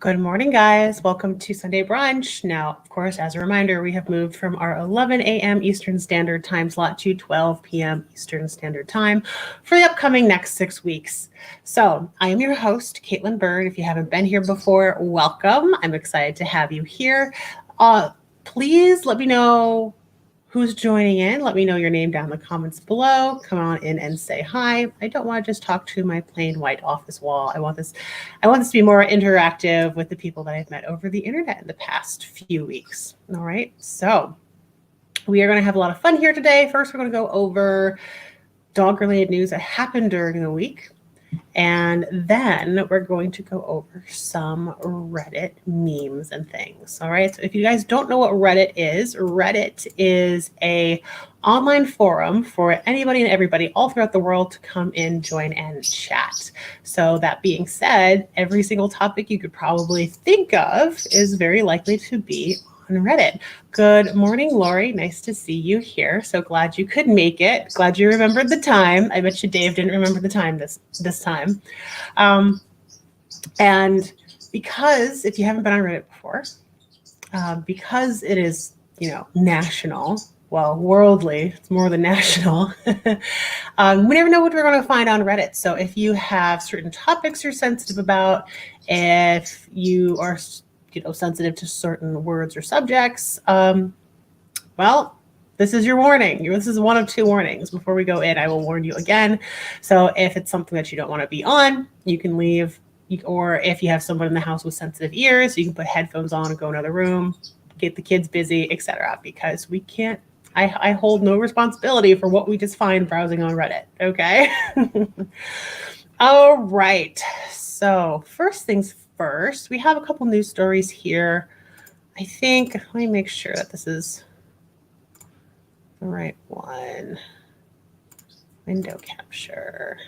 Good morning, guys. Welcome to Sunday Brunch. Now, of course, as a reminder, we have moved from our 11 a.m. Eastern Standard Time slot to 12 p.m. Eastern Standard Time for the upcoming next 6 weeks. So I am your host, Caitlin Bird. If you haven't been here before, welcome. I'm excited to have you here. Please let me know who's joining in. Let me know your name down in the comments below. Come on in and say hi. I don't want to just talk to my plain white office wall. I want this to be more interactive with the people that I've met over the internet in the past few weeks. All right. So we are going to have a lot of fun here today. First, we're going to go over dog-related news that happened during the week. And then we're going to go over some Reddit memes and things. All right. So if you guys don't know what Reddit is a online forum for anybody and everybody all throughout the world to come in, join, and chat. So that being said, every single topic you could probably think of is very likely to be on Reddit. Good morning, Lori. Nice to see you here. So glad you could make it. Glad you remembered the time. I bet you Dave didn't remember the time this time. And because if you haven't been on Reddit before, because it is, national, well, worldly, it's more than national. We never know what we're going to find on Reddit. So if you have certain topics you're sensitive about, if you are sensitive to certain words or subjects, well, this is your warning. This is one of two warnings. Before we go in, I will warn you again. So if it's something that you don't want to be on, you can leave. Or if you have someone in the house with sensitive ears, you can put headphones on and go in another room, get the kids busy, etc. Because we can't, I hold no responsibility for what we just find browsing on Reddit, okay? All right. So first things first, we have a couple news stories here. I think, let me make sure that this is the right one. Window capture.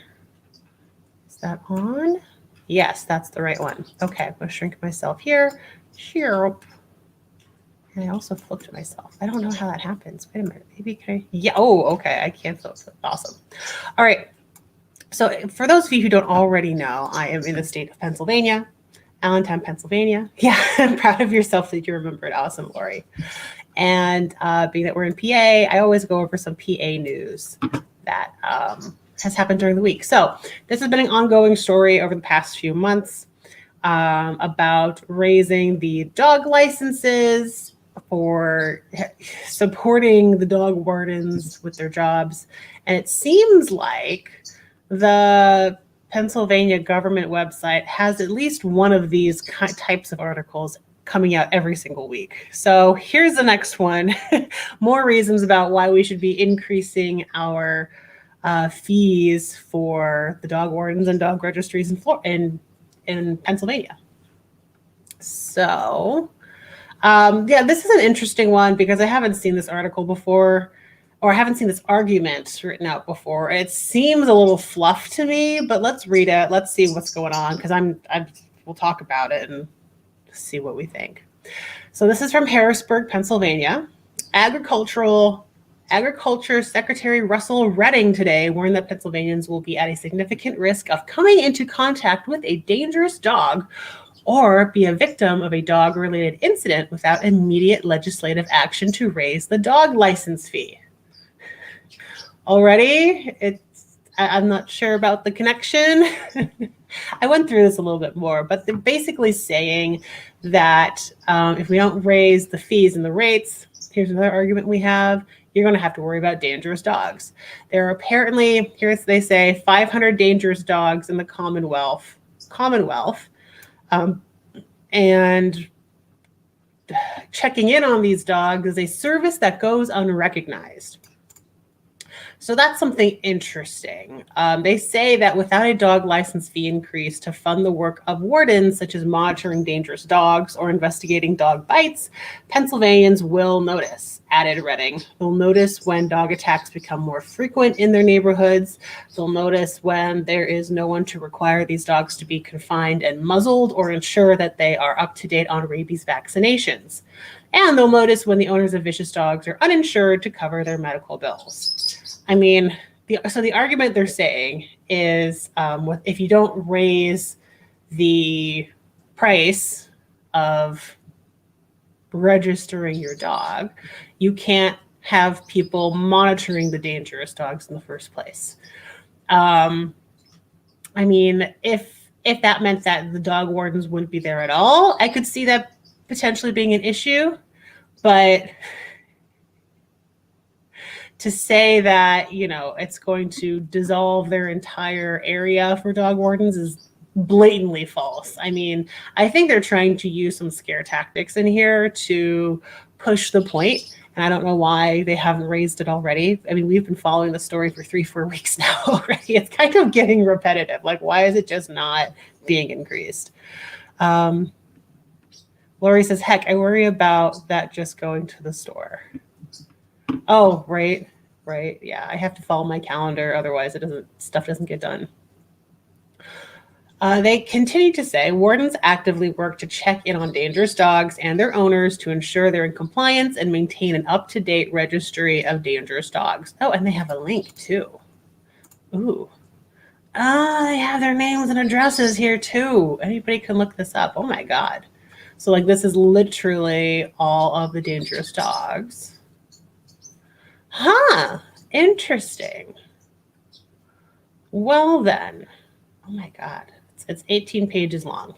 Is that on? Yes, that's the right one. Okay, I'm going to shrink myself here. And I also flipped myself. I don't know how that happens. Wait a minute. Maybe can I? Yeah. Oh, okay. I can flip. Awesome. All right. So for those of you who don't already know, I am in the state of Pennsylvania. Allentown, Pennsylvania. Yeah, I'm proud of yourself that you remembered. Awesome, Lori. And being that we're in PA, I always go over some PA news that has happened during the week. So this has been an ongoing story over the past few months about raising the dog licenses for supporting the dog wardens with their jobs. And it seems like the Pennsylvania government website has at least one of these types of articles coming out every single week. So here's the next one. More reasons about why we should be increasing our fees for the dog wardens and dog registries in Pennsylvania. So this is an interesting one because I haven't seen this article before. Or I haven't seen this argument written out before. It seems a little fluff to me, but let's read it. Let's see what's going on because we'll talk about it and see what we think. So this is from Harrisburg, Pennsylvania. Agriculture Secretary Russell Redding today warned that Pennsylvanians will be at a significant risk of coming into contact with a dangerous dog or be a victim of a dog-related incident without immediate legislative action to raise the dog license fee. Already, I'm not sure about the connection. I went through this a little bit more, but they're basically saying that if we don't raise the fees and the rates, here's another argument we have, you're going to have to worry about dangerous dogs. There are apparently, here they say, 500 dangerous dogs in the Commonwealth. And checking in on these dogs is a service that goes unrecognized. So that's something interesting. They say that without a dog license fee increase to fund the work of wardens, such as monitoring dangerous dogs or investigating dog bites, Pennsylvanians will notice, added Redding. They'll notice when dog attacks become more frequent in their neighborhoods. They'll notice when there is no one to require these dogs to be confined and muzzled or ensure that they are up to date on rabies vaccinations. And they'll notice when the owners of vicious dogs are uninsured to cover their medical bills. I mean, the argument they're saying is if you don't raise the price of registering your dog, you can't have people monitoring the dangerous dogs in the first place. I mean, if that meant that the dog wardens wouldn't be there at all, I could see that potentially being an issue. But to say that, you know, it's going to dissolve their entire area for dog wardens is blatantly false. I mean, I think they're trying to use some scare tactics in here to push the point. And I don't know why they haven't raised it already. I mean, we've been following the story for 3-4 weeks now already. It's kind of getting repetitive. Like, why is it just not being increased? Lori says, heck, I worry about that just going to the store. Oh, right. Yeah, I have to follow my calendar. Otherwise, stuff doesn't get done. They continue to say wardens actively work to check in on dangerous dogs and their owners to ensure they're in compliance and maintain an up-to-date registry of dangerous dogs. Oh, and they have a link too. Ooh. They have their names and addresses here too. Anybody can look this up. Oh my God. So like this is literally all of the dangerous dogs. Huh. Interesting. Well then. Oh my God. It's 18 pages long.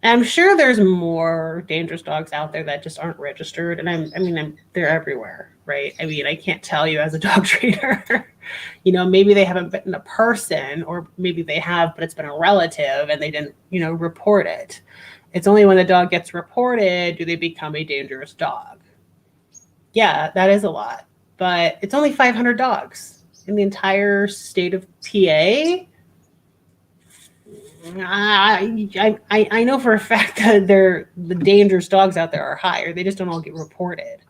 And I'm sure there's more dangerous dogs out there that just aren't registered. And they're everywhere, right? I mean, I can't tell you as a dog trainer, you know, maybe they haven't bitten a person, or maybe they have, but it's been a relative and they didn't, you know, report it. It's only when the dog gets reported do they become a dangerous dog. Yeah, that is a lot, but it's only 500 dogs in the entire state of PA. I know for a fact that the dangerous dogs out there are higher. They just don't all get reported.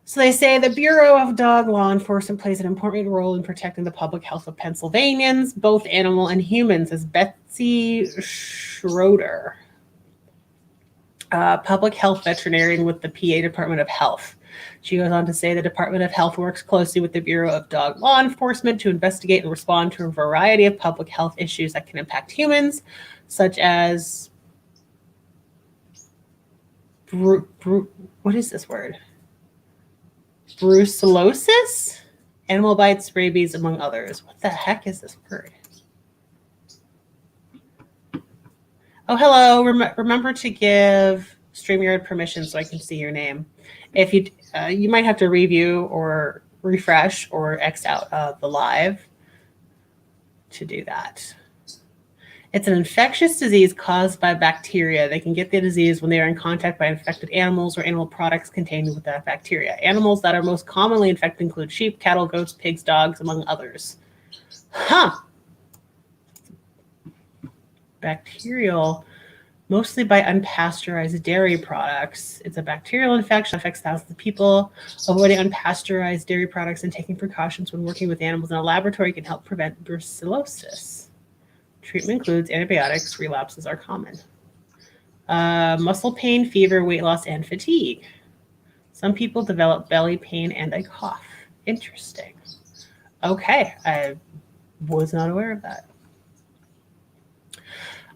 So they say the Bureau of Dog Law Enforcement plays an important role in protecting the public health of Pennsylvanians, both animal and human, says Betsy Schroeder, public health veterinarian with the PA Department of Health. She goes on to say the Department of Health works closely with the Bureau of Dog Law Enforcement to investigate and respond to a variety of public health issues that can impact humans, such as what is this word? Brucellosis, animal bites, rabies, among others. What the heck is this word? Oh, hello. Remember to give StreamYard permission so I can see your name. If you might have to review or refresh or X out of the live to do that. It's an infectious disease caused by bacteria. They can get the disease when they are in contact by infected animals or animal products contained with that bacteria. Animals that are most commonly infected include sheep, cattle, goats, pigs, dogs, among others. Huh. Bacterial, mostly by unpasteurized dairy products. It's a bacterial infection that affects thousands of people. Avoiding unpasteurized dairy products and taking precautions when working with animals in a laboratory can help prevent brucellosis. Treatment includes antibiotics. Relapses are common. Muscle pain, fever, weight loss, and fatigue. Some people develop belly pain and a cough. Interesting. Okay, I was not aware of that.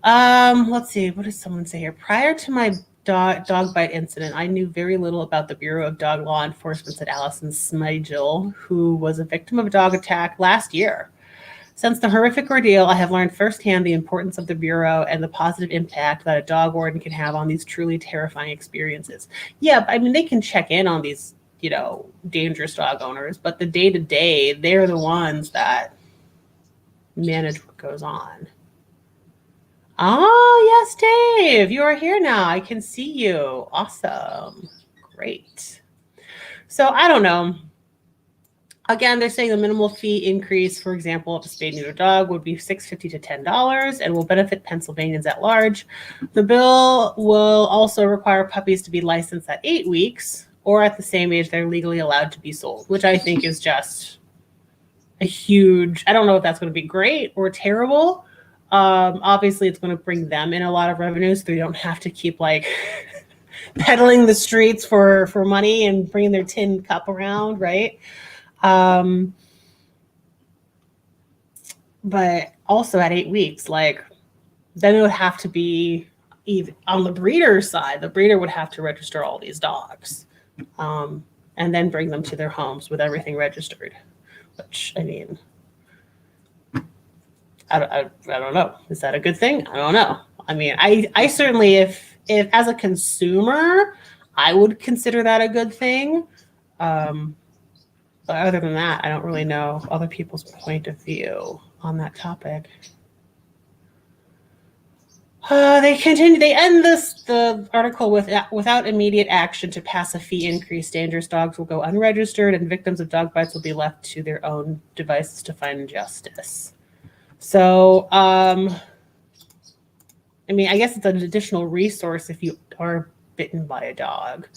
Let's see. What does someone say here? Prior to my dog bite incident, I knew very little about the Bureau of Dog Law Enforcement, said Allison Smigel, who was a victim of a dog attack last year. Since the horrific ordeal, I have learned firsthand the importance of the Bureau and the positive impact that a dog warden can have on these truly terrifying experiences. Yeah, I mean, they can check in on these, you know, dangerous dog owners, but the day-to-day, they're the ones that manage what goes on. Oh, yes, Dave, you are here now. I can see you. Awesome. Great. So I don't know. Again, they're saying the minimal fee increase, for example, of a spayed neuter dog would be $6.50 to $10 and will benefit Pennsylvanians at large. The bill will also require puppies to be licensed at 8 weeks or at the same age they're legally allowed to be sold, which I think is just a huge, I don't know if that's going to be great or terrible. Obviously, it's going to bring them in a lot of revenue, so they don't have to keep like peddling the streets for money and bringing their tin cup around, right? But also at 8 weeks, like then it would have to be either on the breeder's side. The breeder would have to register all these dogs, and then bring them to their homes with everything registered. Which, I mean, I don't know. Is that a good thing? I don't know. I mean, I certainly, if as a consumer, I would consider that a good thing. But other than that, I don't really know other people's point of view on that topic. They end the article with, without immediate action to pass a fee increase, dangerous dogs will go unregistered and victims of dog bites will be left to their own devices to find justice. So, I mean, I guess it's an additional resource if you are bitten by a dog.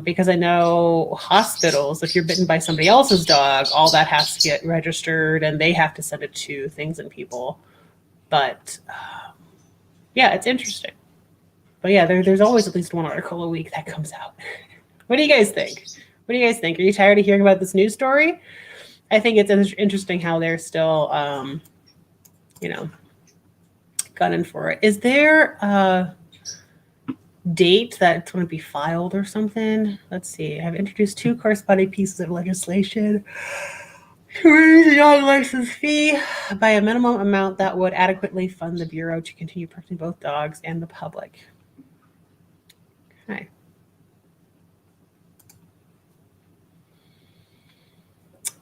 Because I know hospitals, if you're bitten by somebody else's dog, all that has to get registered and they have to send it to Things and People. But yeah, it's interesting. But yeah, there's always at least one article a week that comes out. What do you guys think? What do you guys think? Are you tired of hearing about this news story? I think it's interesting how they're still, gunning for it. Is there a date that it's going to be filed or something? Let's see. I've introduced 2 corresponding pieces of legislation to raise the dog license fee by a minimum amount that would adequately fund the Bureau to continue protecting both dogs and the public. Okay.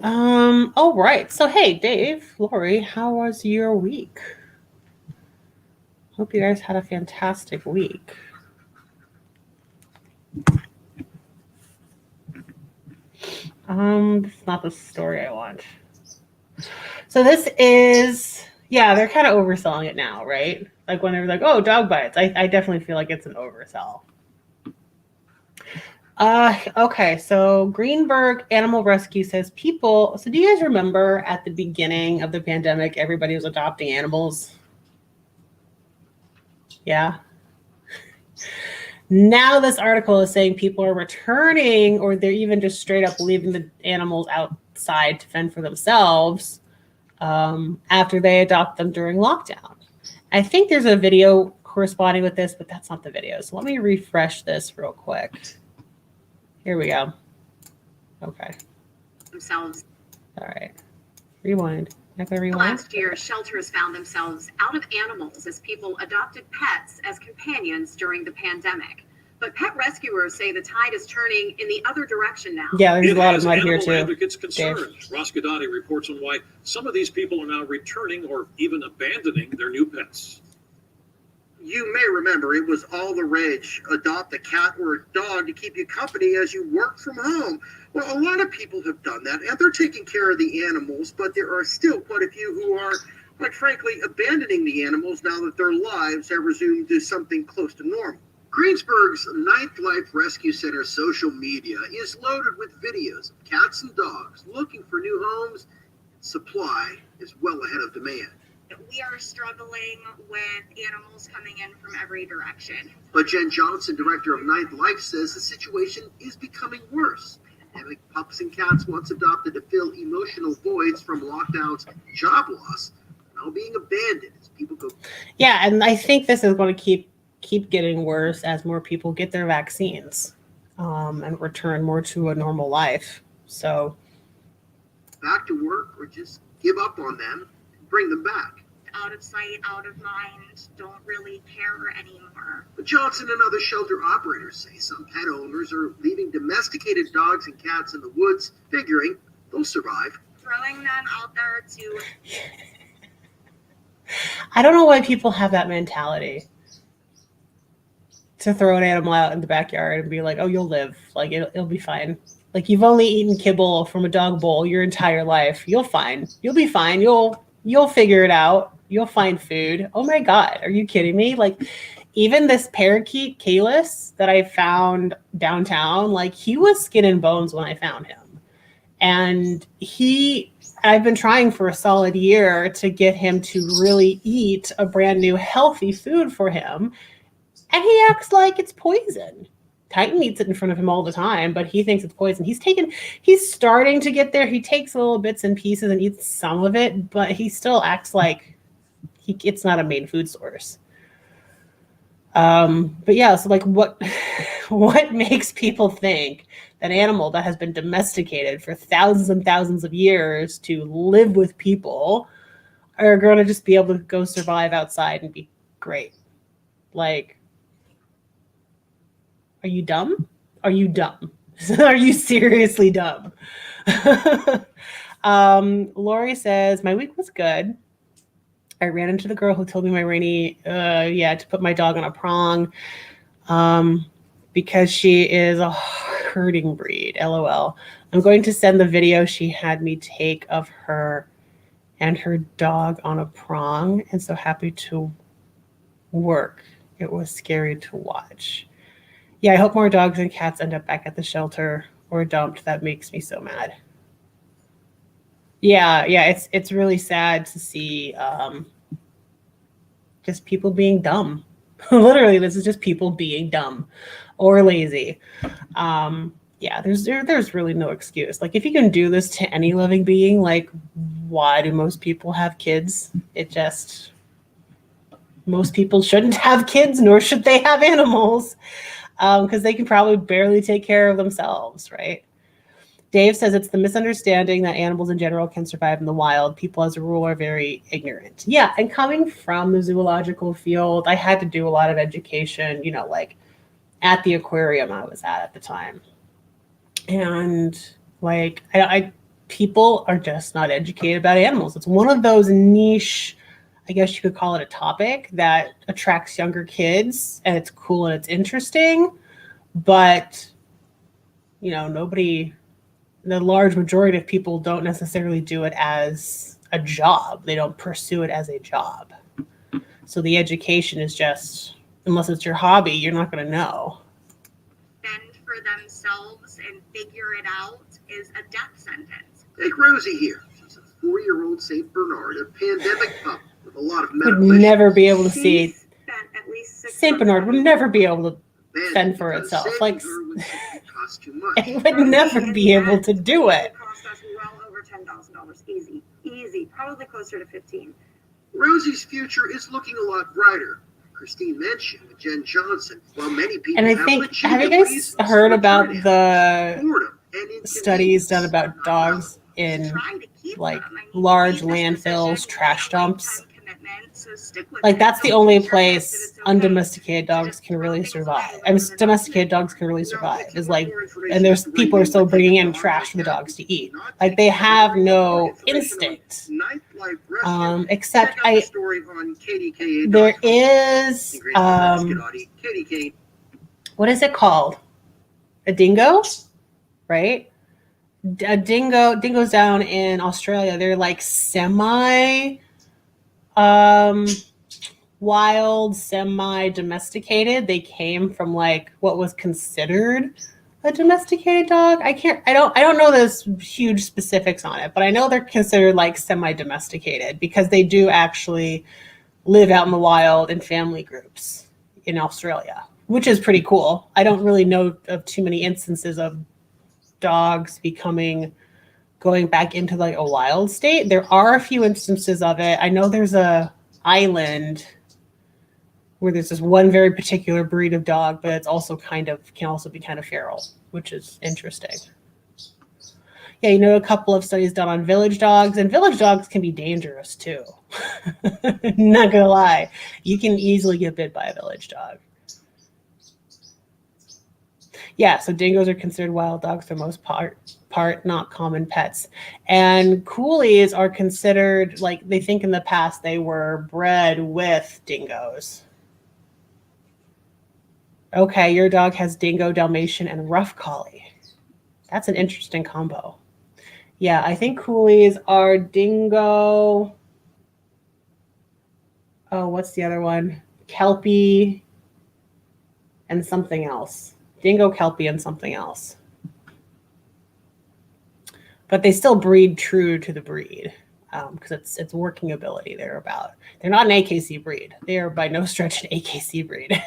All right. So, hey, Dave, Lori, how was your week? Hope you guys had a fantastic week. This is not the story I want. So this is, they're kind of overselling it now, right? Like when they're like, oh, dog bites. I definitely feel like it's an oversell. Okay, so Greenberg Animal Rescue says so do you guys remember at the beginning of the pandemic, everybody was adopting animals? Yeah. Now this article is saying people are returning, or they're even just straight up leaving the animals outside to fend for themselves after they adopt them during lockdown. I think there's a video corresponding with this, but that's not the video. So let me refresh this real quick. Here we go. Okay. Themselves. All right. Rewind. Rewind. Last year, shelters found themselves out of animals as people adopted pets as companions during the pandemic. But pet rescuers say the tide is turning in the other direction now. Yeah, there's a lot of mud here too. Advocates concerned. Ross Gadati reports on why some of these people are now returning or even abandoning their new pets. You may remember it was all the rage. Adopt a cat or a dog to keep you company as you work from home. Well, a lot of people have done that, and they're taking care of the animals, but there are still quite a few who are, quite frankly, abandoning the animals now that their lives have resumed to something close to normal. Greensburg's Ninth Life Rescue Center social media is loaded with videos of cats and dogs looking for new homes. Supply is well ahead of demand. We are struggling with animals coming in from every direction. But Jen Johnson, director of Ninth Life, says the situation is becoming worse. Pandemic pups and cats once adopted to fill emotional voids from lockdowns, job loss, now being abandoned as people go. Yeah, and I think this is going to keep getting worse as more people get their vaccines and return more to a normal life. So back to work or just give up on them and bring them back. Out of sight, out of mind, don't really care anymore. But Johnson and other shelter operators say some pet owners are leaving domesticated dogs and cats in the woods, figuring they'll survive. Throwing them out there to... I don't know why people have that mentality to throw an animal out in the backyard and be like, oh, you'll live. Like, it'll be fine. Like, you've only eaten kibble from a dog bowl your entire life. You'll be fine. You'll figure it out. You'll find food. Oh my God. Are you kidding me? Like, even this parakeet, Kalis, that I found downtown, like, he was skin and bones when I found him. And I've been trying for a solid year to get him to really eat a brand new healthy food for him. And he acts like it's poison. Titan eats it in front of him all the time, but he thinks it's poison. He's starting to get there. He takes little bits and pieces and eats some of it, but he still acts like it's not a main food source. But yeah, so like what makes people think that animal that has been domesticated for thousands and thousands of years to live with people are going to just be able to go survive outside and be great? Like, are you dumb? Are you dumb? Are you seriously dumb? Lori says, my week was good. I ran into the girl who told me to put my dog on a prong because she is a herding breed. LOL. I'm going to send the video she had me take of her and her dog on a prong, and so happy to work. It was scary to watch. Yeah, I hope more dogs and cats end up back at the shelter or dumped. That makes me so mad. Yeah, it's really sad to see just people being dumb. Literally, this is just people being dumb or lazy. Yeah, there's really no excuse. Like, if you can do this to any living being, like, why do most people have kids? Most people shouldn't have kids, nor should they have animals, because they can probably barely take care of themselves, right? Dave says it's the misunderstanding that animals in general can survive in the wild. People, as a rule, are very ignorant. Yeah, and coming from the zoological field, I had to do a lot of education, like at the aquarium I was at the time. And like, people are just not educated about animals. It's one of those niche, I guess you could call it a topic that attracts younger kids, and it's cool and it's interesting, but the large majority of people don't necessarily do it as a job. They don't pursue it as a job. So the education is just, unless it's your hobby, you're not going to know. Fend for themselves and figure it out is a death sentence. Take Rosie here. She's a 4-year-old St. Bernard, a pandemic pup with a lot of Would medical never be able to see. She spent at least 6 St. Bernard would never be able to issues. fend for Because itself. saving Like, her would cost too much. it would never be able to do it. Cost us well over $10,000. Easy. Probably closer to 15. Rosie's future is looking a lot brighter. Christine mentioned with Jen Johnson. While many people And I have think, legitimate have you guys reasons heard to about return the boredom and studies done inconvenience about are not dogs valid. in Try to keep like them. large we made this landfills, decision, trash we had a dumps? lifetime commitment, so stick with Like, it. that's the Don't only be sure that place it's okay undomesticated to dogs just can throw really things survive. away And without domesticated dogs can really Now, survive. if you Is want like, more information and there's as to where people you are still might take bringing a in dog trash for the like that, dogs to eat. not Like, take they it have for no more information on instinct. Nightlife rescue, Except check out the story on KDKA.com. there is KDK. what is it called? A dingo, right? A dingoes down in Australia. They're like semi wild, semi domesticated. They came from like what was considered a domesticated dog. I don't know those huge specifics on it, but I know they're considered like semi domesticated because they do actually live out in the wild in family groups in Australia, which is pretty cool. I don't really know of too many instances of dogs going back into like a wild state. There are a few instances of it. I know there's a island where there's this one very particular breed of dog, but it's also can also be kind of feral, which is interesting. Yeah, a couple of studies done on village dogs, and village dogs can be dangerous too. Not gonna lie, you can easily get bit by a village dog. Yeah, so dingoes are considered wild dogs for the most part, not common pets. And coolies are considered, like, they think in the past they were bred with dingoes. Okay, your dog has dingo, Dalmatian, and rough collie. That's an interesting combo. Yeah, I think coolies are dingo. Oh, what's the other one? Kelpie and something else. Dingo, Kelpie, and something else. But they still breed true to the breed because it's working ability they're about. They're not an AKC breed. They are by no stretch an AKC breed.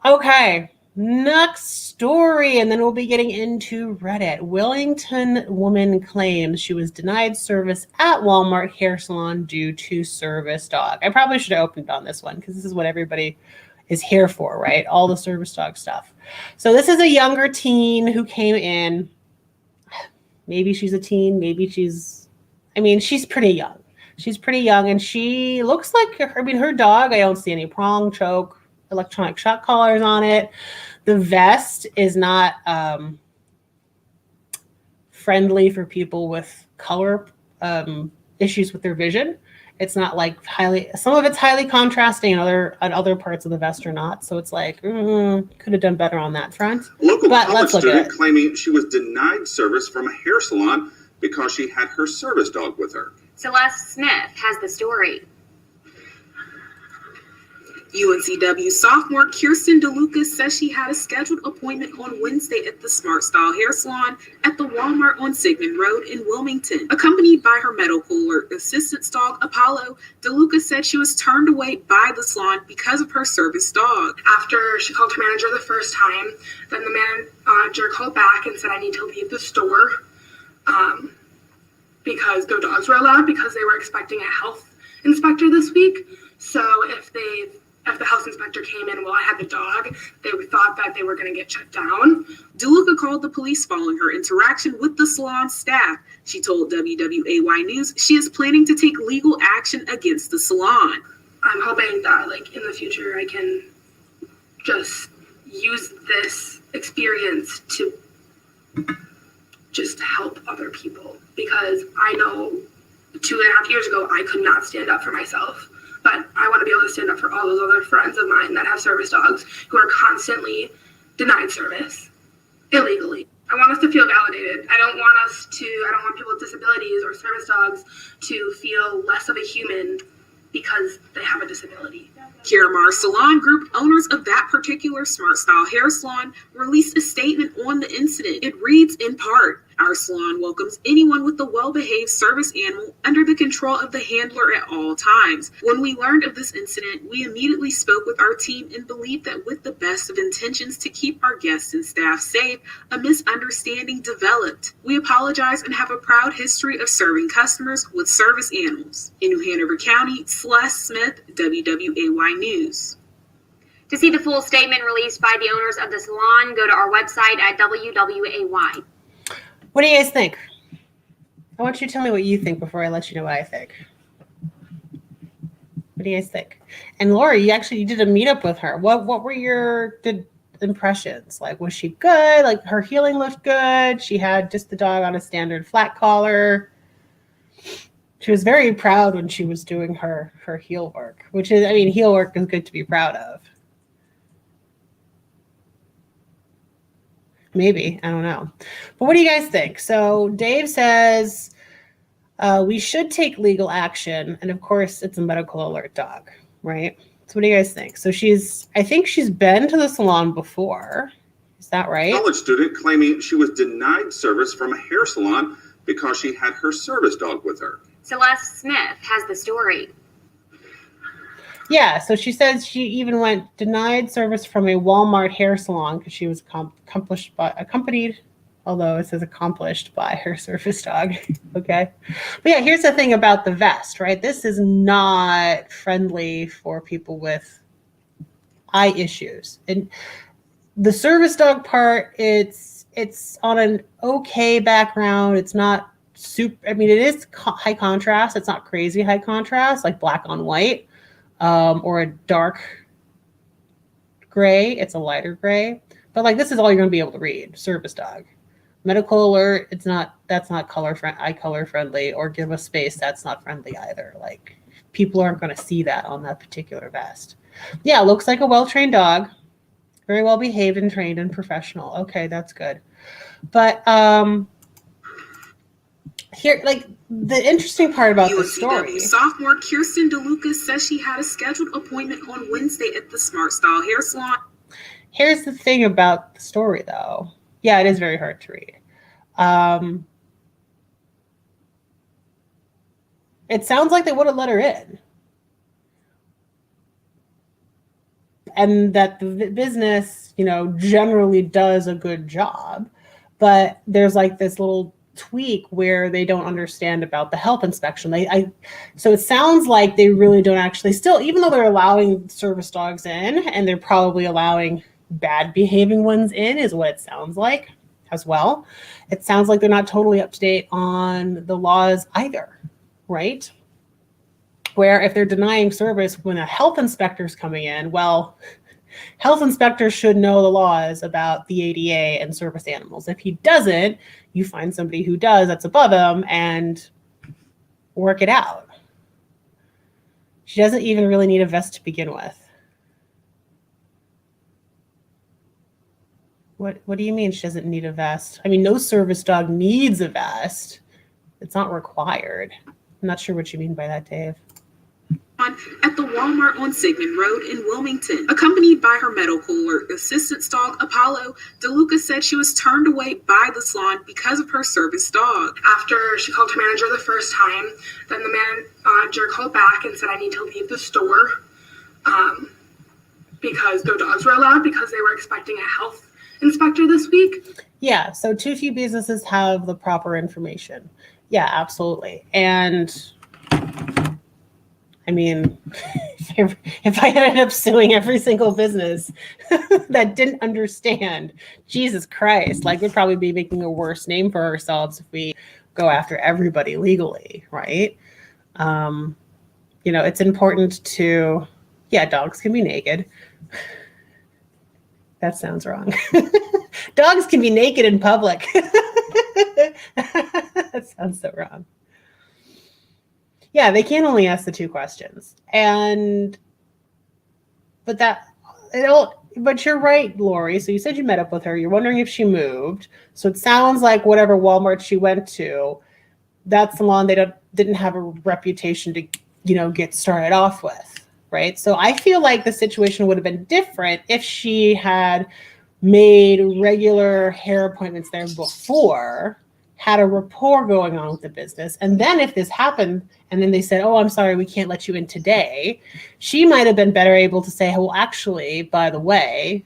Okay, Next story, and then we'll be getting into Reddit. Wellington woman claims she was denied service at Walmart hair salon due to service dog. I probably should have opened on this one because this is what everybody is here for, right? All the service dog stuff. So this is a younger teen who came in. Maybe she's a teen, maybe she's pretty young. She's pretty young, and she looks like, her dog, I don't see any prong, choke, electronic shock collars on it. The vest is not friendly for people with color issues with their vision. It's not like some of it's highly contrasting, and other parts of the vest are not. So it's like, could have done better on that front. Local but college let's look student at it. claiming she was denied service from a hair salon because she had her service dog with her. Celeste Smith has the story. UNCW sophomore Kirsten DeLucas says she had a scheduled appointment on Wednesday at the Smart Style Hair Salon at the Walmart on Sigmund Road in Wilmington. Accompanied by her medical alert assistance dog, Apollo, DeLucas said she was turned away by the salon because of her service dog. After she called her manager the first time, then the manager called back and said, I need to leave the store because their dogs were allowed, because they were expecting a health inspector this week. So if the health inspector came in while I had the dog, they thought that they were going to get shut down. DeLuca called the police following her interaction with the salon staff. She told WWAY News she is planning to take legal action against the salon. I'm hoping that, in the future, I can just use this experience to just help other people, because I know 2.5 years ago I could not stand up for myself. But I want to be able to stand up for all those other friends of mine that have service dogs who are constantly denied service illegally. I want us to feel validated. I don't want people with disabilities or service dogs to feel less of a human because they have a disability. Kiramar Salon Group, owners of that particular Smart Style Hair Salon, released a statement on the incident. It reads in part, "Our salon welcomes anyone with a well-behaved service animal under the control of the handler at all times. When we learned of this incident, we immediately spoke with our team and believed that with the best of intentions to keep our guests and staff safe, a misunderstanding developed. We apologize and have a proud history of serving customers with service animals." In New Hanover County, Celeste Smith, WWAY News. To see the full statement released by the owners of the salon, go to our website at WWAY. What do you guys think? I want you to tell me what you think before I let you know what I think. What do you guys think? And Laura, you did a meetup with her. What were your impressions? Was she good? Her healing looked good. She had just the dog on a standard flat collar. She was very proud when she was doing her heel work, which is, heel work is good to be proud of. Maybe, I don't know. But what do you guys think? So Dave says we should take legal action. And of course, it's a medical alert dog, right? So what do you guys think? So I think she's been to the salon before. Is that right? College student claiming she was denied service from a hair salon because she had her service dog with her. Celeste Smith has the story. Yeah, so she says she even went denied service from a Walmart hair salon because she was accompanied, although it says accomplished by her service dog. Okay. But yeah, here's the thing about the vest, right? This is not friendly for people with eye issues. And the service dog part, it's on an okay background. It's not super, it is high contrast. It's not crazy high contrast, like black on white. Or a dark gray. It's a lighter gray. But this is all you're going to be able to read. Service dog. Medical alert, that's not eye color friendly, or give us space, that's not friendly either. People aren't going to see that on that particular vest. Yeah, it looks like a well-trained dog. Very well behaved and trained and professional. Okay, that's good. But here, the interesting part about the story. Sophomore Kirsten DeLucas says she had a scheduled appointment on Wednesday at the Smart Style Hair Salon. Here's the thing about the story, though. Yeah, it is very hard to read. It sounds like they would have let her in. and that the business, generally does a good job, but there's like this little tweak where they don't understand about the health inspection. So it sounds like they really don't actually still, even though they're allowing service dogs in, and they're probably allowing bad behaving ones in, is what it sounds like as well. It sounds like they're not totally up to date on the laws either, right? Where if they're denying service when a health inspector's coming in, well, health inspectors should know the laws about the ADA and service animals. If he doesn't, you find somebody who does that's above him and work it out. She doesn't even really need a vest to begin with. What do you mean she doesn't need a vest? I mean, no service dog needs a vest. It's not required. I'm not sure what you mean by that, Dave. At the Walmart on Sigmund Road in Wilmington. Accompanied by her medical or assistance dog, Apollo, DeLuca said she was turned away by the salon because of her service dog. After she called her manager the first time, then the manager called back and said, I need to leave the store because no dogs were allowed because they were expecting a health inspector this week. Yeah, so too few businesses have the proper information. Yeah, absolutely. And I mean, if I ended up suing every single business that didn't understand, Jesus Christ, like we'd probably be making a worse name for ourselves if we go after everybody legally, right? It's important to, dogs can be naked. That sounds wrong. Dogs can be naked in public. That sounds so wrong. Yeah, they can only ask the two questions. But you're right, Lori. So you said you met up with her. You're wondering if she moved. So it sounds like whatever Walmart she went to, that salon, they didn't have a reputation to, get started off with. Right. So I feel like the situation would have been different if she had made regular hair appointments there before, had a rapport going on with the business. And then if this happened and then they said, oh, I'm sorry, we can't let you in today, she might have been better able to say, well, actually, by the way,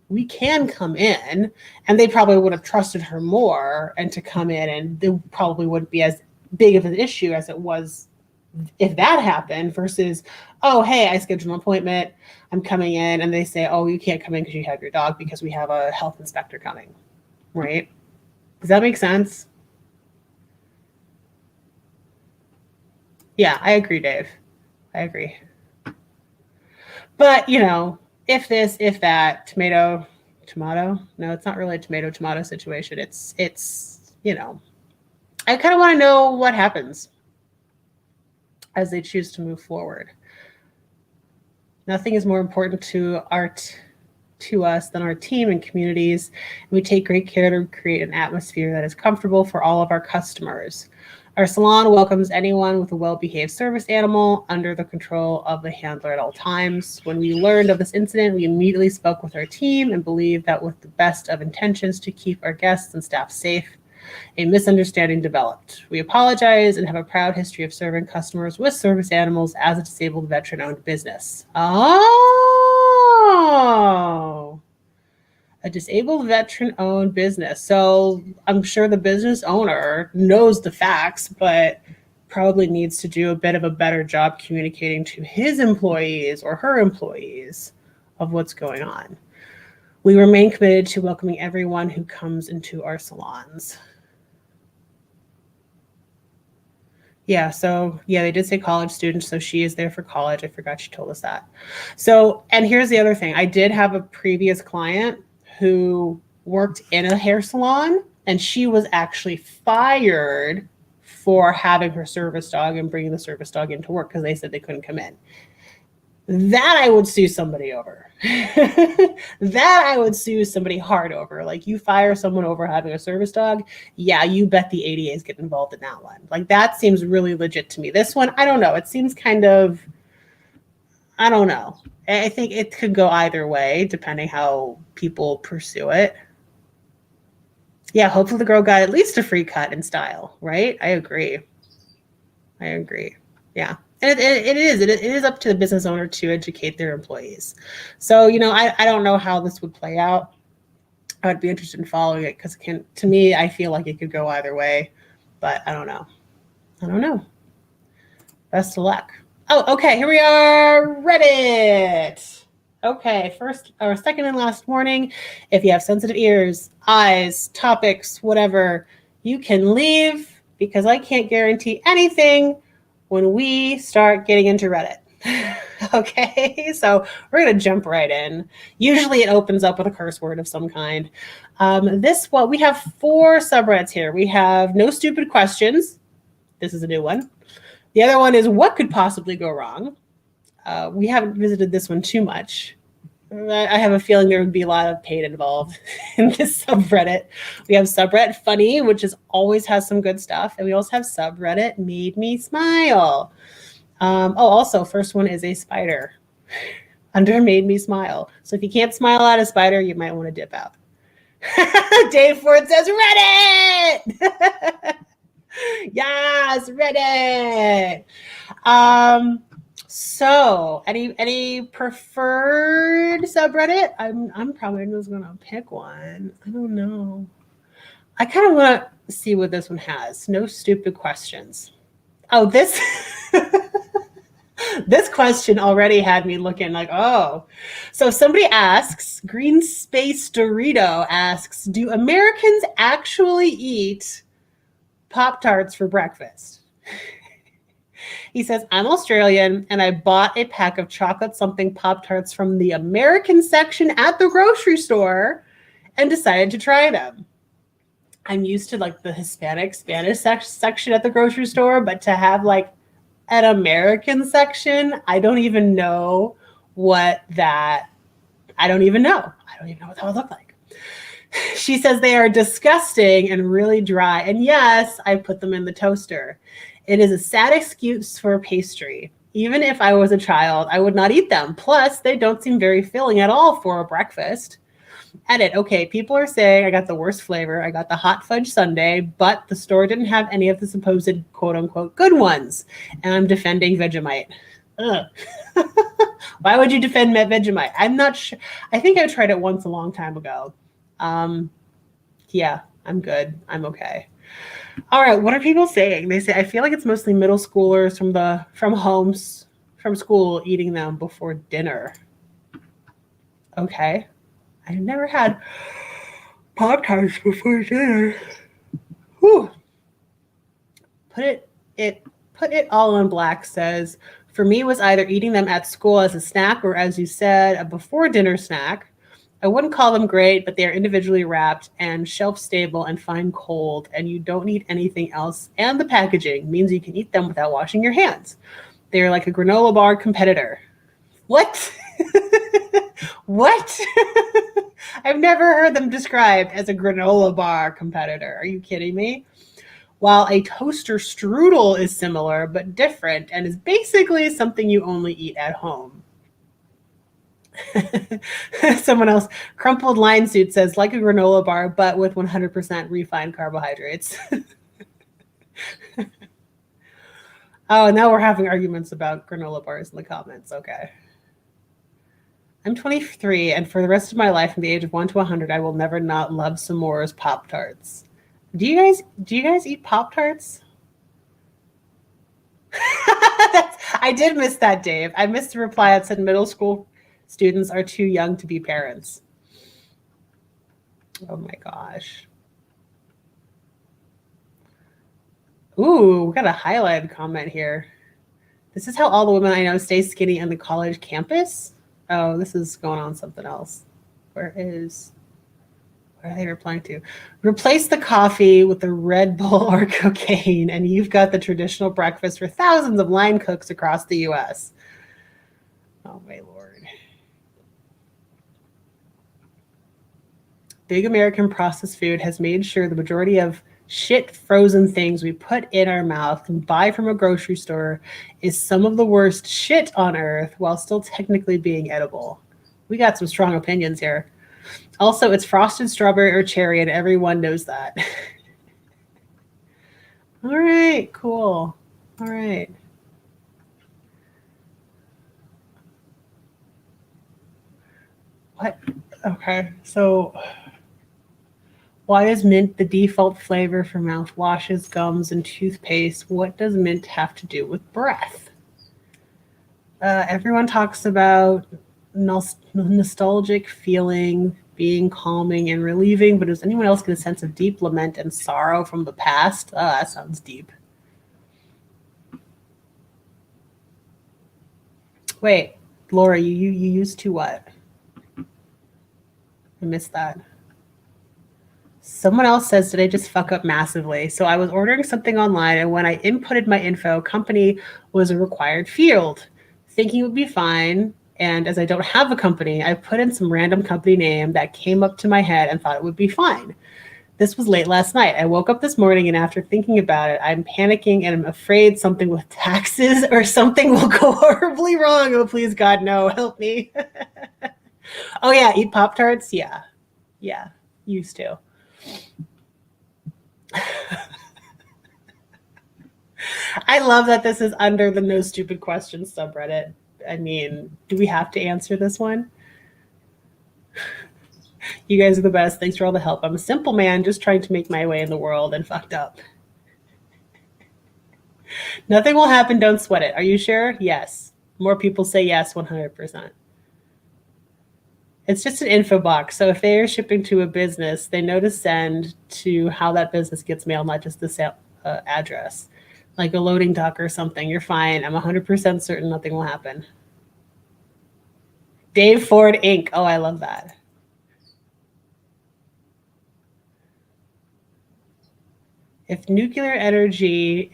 we can come in. And they probably would have trusted her more and to come in, and there probably wouldn't be as big of an issue as it was if that happened versus, oh, hey, I scheduled an appointment, I'm coming in, and they say, oh, you can't come in because you have your dog because we have a health inspector coming, right? Does that make sense? Yeah, I agree, Dave. I agree. But, if this, if that, tomato, no, it's not really a tomato situation. It's I kind of want to know what happens as they choose to move forward. Nothing is more important to us than our team and communities. We take great care to create an atmosphere that is comfortable for all of our customers. Our salon welcomes anyone with a well-behaved service animal under the control of the handler at all times. When we learned of this incident, we immediately spoke with our team and believed that with the best of intentions to keep our guests and staff safe, a misunderstanding developed. We apologize and have a proud history of serving customers with service animals as a disabled veteran-owned business. Oh, a disabled veteran-owned business. So I'm sure the business owner knows the facts, but probably needs to do a bit of a better job communicating to his employees or her employees of what's going on. We remain committed to welcoming everyone who comes into our salons. Yeah, so they did say college students, so she is there for college. I forgot she told us that. So, and here's the other thing. I did have a previous client who worked in a hair salon, and she was actually fired for having her service dog and bringing the service dog into work because they said they couldn't come in. That I would sue somebody over. That I would sue somebody hard over. Like, you fire someone over having a service dog, yeah, you bet the ADAs get involved in that one. Like, that seems really legit to me. This one, I don't know. It seems kind of, I don't know. I think it could go either way, depending how people pursue it. Yeah, hopefully the girl got at least a free cut in style, right? I agree. Yeah. And it is up to the business owner to educate their employees. So, I don't know how this would play out. I'd be interested in following it because to me, I feel like it could go either way, but I don't know. Best of luck. Oh, okay. Here we are. Reddit. Okay. First or second and last warning. If you have sensitive ears, eyes, topics, whatever, you can leave because I can't guarantee anything when we start getting into Reddit. Okay, so we're going to jump right in. Usually it opens up with a curse word of some kind. We have 4 subreddits here. We have No Stupid Questions. This is a new one. The other one is What Could Possibly Go Wrong? We haven't visited this one too much. I have a feeling there would be a lot of pain involved in this subreddit. We have subreddit Funny, which always has some good stuff. And we also have subreddit Made Me Smile. Also, first one is a spider under Made Me Smile. So if you can't smile at a spider, you might want to dip out. Dave Ford says Reddit! Yes, Reddit! So any preferred subreddit? I'm probably just gonna pick one. I don't know. I kind of want to see what this one has. No Stupid Questions. Oh, this this question already had me looking like, oh. So somebody asks, Green Space Dorito asks, do Americans actually eat Pop-Tarts for breakfast? He says, I'm Australian and I bought a pack of chocolate something Pop-Tarts from the American section at the grocery store and decided to try them. I'm used to like the Hispanic Spanish section at the grocery store, but to have like an American section, I don't even know what that would look like. She says they are disgusting and really dry. And yes, I put them in the toaster. It is a sad excuse for pastry. Even if I was a child, I would not eat them. Plus, they don't seem very filling at all for a breakfast. Edit. Okay, people are saying I got the worst flavor. I got the hot fudge sundae, but the store didn't have any of the supposed quote-unquote good ones. And I'm defending Vegemite. Ugh. Why would you defend Vegemite? I'm not sure. I think I tried it once a long time ago. Yeah, I'm good. I'm okay. All right, what are people saying? They say, I feel like it's mostly middle schoolers from school eating them before dinner. Okay. I've never had Pop-Tarts before dinner. Whew. Put it all in black says, for me, it was either eating them at school as a snack or, as you said, a before dinner snack. I wouldn't call them great, but they are individually wrapped and shelf stable and fine cold, and you don't need anything else. And the packaging means you can eat them without washing your hands. They're like a granola bar competitor. What? What? I've never heard them described as a granola bar competitor. Are you kidding me? While a toaster strudel is similar but different and is basically something you only eat at home. Someone else, crumpled line suit says, like a granola bar, but with 100% refined carbohydrates. Oh, now we're having arguments about granola bars in the comments. Okay. I'm 23, and for the rest of my life, from the age of 1 to 100, I will never not love s'mores Pop-Tarts. Do you guys eat Pop-Tarts? I did miss that, Dave. I missed the reply that said middle school students are too young to be parents. Oh my gosh. Ooh, we got a highlighted comment here. This is how all the women I know stay skinny on the college campus. Oh, this is going on something else. Where are they replying to? Replace the coffee with the Red Bull or cocaine, and you've got the traditional breakfast for thousands of line cooks across the U.S. Oh, my Lord. Big American processed food has made sure the majority of shit frozen things we put in our mouth and buy from a grocery store is some of the worst shit on earth while still technically being edible. We got some strong opinions here. Also, it's frosted strawberry or cherry, and everyone knows that. All right, cool. All right. What? Okay, so why is mint the default flavor for mouthwashes, gums, and toothpaste? What does mint have to do with breath? Everyone talks about nostalgic feeling, being calming and relieving, but does anyone else get a sense of deep lament and sorrow from the past? That sounds deep. Wait, Laura, you used to what? I missed that. Someone else says, did I just fuck up massively? So I was ordering something online, and when I inputted my info, company was a required field, thinking it would be fine. And as I don't have a company, I put in some random company name that came up to my head and thought it would be fine. This was late last night. I woke up this morning, and after thinking about it, I'm panicking and I'm afraid something with taxes or something will go horribly wrong. Oh, please, God, no, help me. Oh, yeah, eat Pop-Tarts? Yeah, used to. I love that this is under the No Stupid Questions subreddit. I mean, do we have to answer this one? You guys are the best. Thanks for all the help. I'm a simple man just trying to make my way in the world and fucked up. Nothing will happen. Don't sweat it. Are you sure? Yes. More people say yes, 100%. It's just an info box. So if they are shipping to a business, they know to send to how that business gets mailed, not just the address. Like a loading dock or something. You're fine. I'm 100% certain nothing will happen. Dave Ford Inc. Oh, I love that. If nuclear energy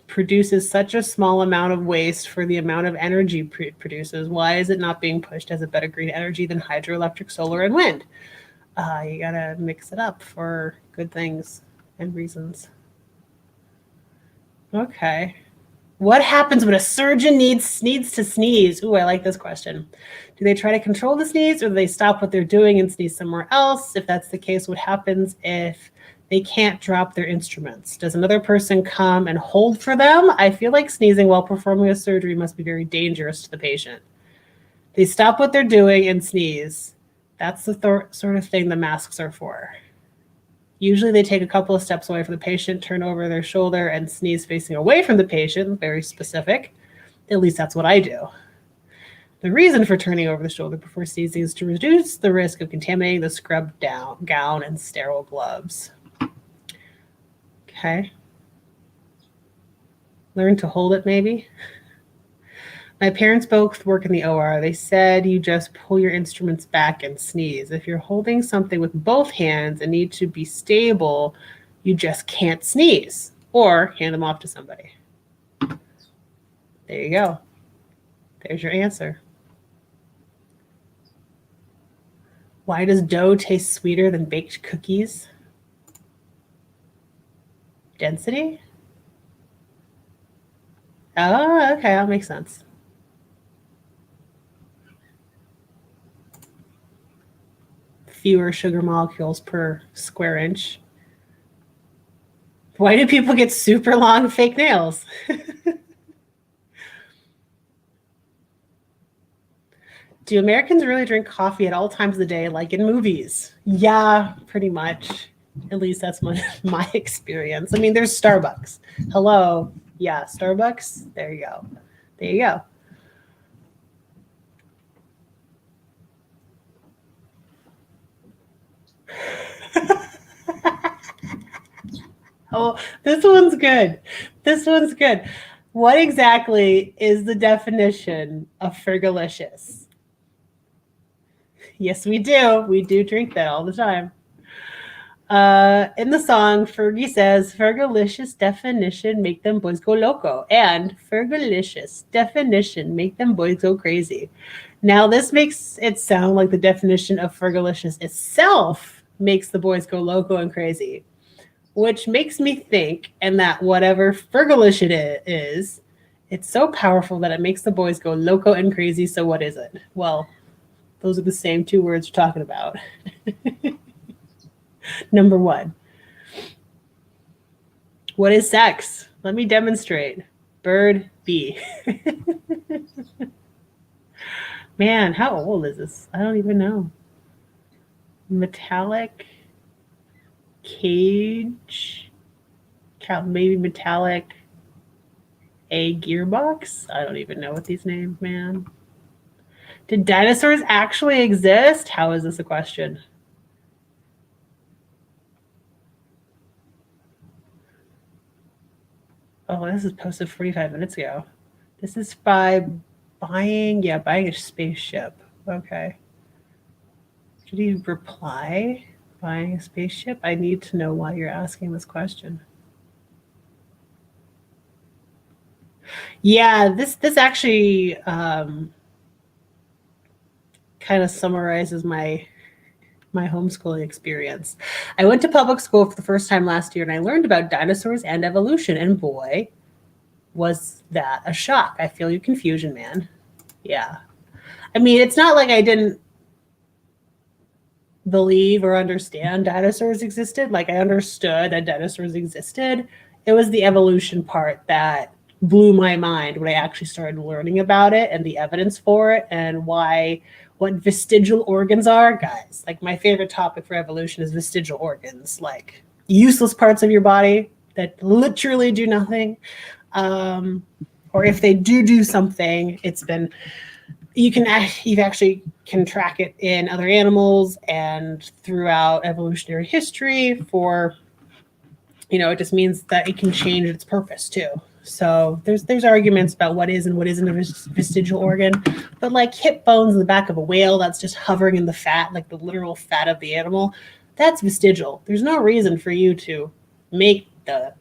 produces such a small amount of waste for the amount of energy it produces, why is it not being pushed as a better green energy than hydroelectric, solar, and wind? You gotta mix it up for good things and reasons. Okay. What happens when a surgeon needs to sneeze? Ooh, I like this question. Do they try to control the sneeze, or do they stop what they're doing and sneeze somewhere else? If that's the case, what happens if they can't drop their instruments? Does another person come and hold for them? I feel like sneezing while performing a surgery must be very dangerous to the patient. They stop what they're doing and sneeze. That's the sort of thing the masks are for. Usually they take a couple of steps away from the patient, turn over their shoulder, and sneeze facing away from the patient. Very specific. At least that's what I do. The reason for turning over the shoulder before sneezing is to reduce the risk of contaminating the scrubbed down gown and sterile gloves. Okay. Learn to hold it, maybe. My parents both work in the OR. They said you just pull your instruments back and sneeze. If you're holding something with both hands and need to be stable, you just can't sneeze or hand them off to somebody. There you go. There's your answer. Why does dough taste sweeter than baked cookies? Density? Oh, okay, that makes sense. Fewer sugar molecules per square inch. Why do people get super long fake nails? Do Americans really drink coffee at all times of the day, like in movies? Yeah, pretty much. At least that's my experience. I mean, there's Starbucks. Hello. Yeah, Starbucks. There you go. There you go. Oh, this one's good. This one's good. What exactly is the definition of Fergalicious? Yes, we do. We do drink that all the time. In the song, Fergie says, Fergalicious definition, make them boys go loco. And Fergalicious definition, make them boys go crazy. Now, this makes it sound like the definition of Fergalicious itself makes the boys go loco and crazy, which makes me think, and that whatever Fergalicious it is, it's so powerful that it makes the boys go loco and crazy. So what is it? Well, those are the same two words we're talking about. Number one. What is sex? Let me demonstrate. Bird, bee. Man, how old is this? I don't even know. Metallic cage, maybe metallic a gearbox. I don't even know what these names, man. Did dinosaurs actually exist? How is this a question? Oh, this is posted 45 minutes ago. This is by buying a spaceship. Okay. Did he reply? Buying a spaceship? I need to know why you're asking this question. Yeah, this actually kind of summarizes my homeschooling experience. I went to public school for the first time last year, and I learned about dinosaurs and evolution, and boy, was that a shock. I feel your confusion, man. Yeah. I mean, it's not like I didn't believe or understand dinosaurs existed. Like, I understood that dinosaurs existed. It was the evolution part that blew my mind when I actually started learning about it and the evidence for it and what vestigial organs are. Guys, like, my favorite topic for evolution is vestigial organs, like useless parts of your body that literally do nothing. Or if they do something, you actually can track it in other animals and throughout evolutionary history for, it just means that it can change its purpose too. So there's arguments about what is and what isn't a vestigial organ, but like hip bones in the back of a whale that's just hovering in the fat, like the literal fat of the animal, that's vestigial. There's no reason for you to make the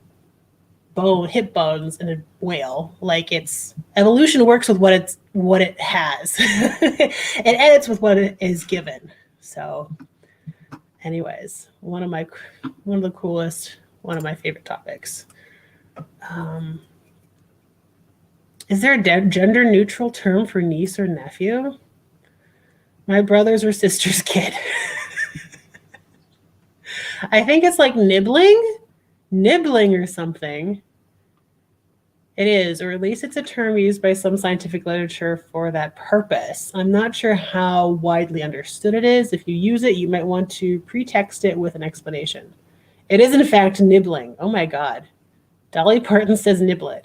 hip bones in a whale. Like, it's evolution works with what it has. It edits with what it is given. So anyways, one of the coolest, one of my favorite topics. Is there a gender neutral term for niece or nephew? My brother's or sister's kid. I think it's like nibbling or something. It is, or at least it's a term used by some scientific literature for that purpose. I'm not sure how widely understood it is. If you use it, you might want to pretext it with an explanation. It is, in fact, nibbling. Oh my God. Dolly Parton says nibbling.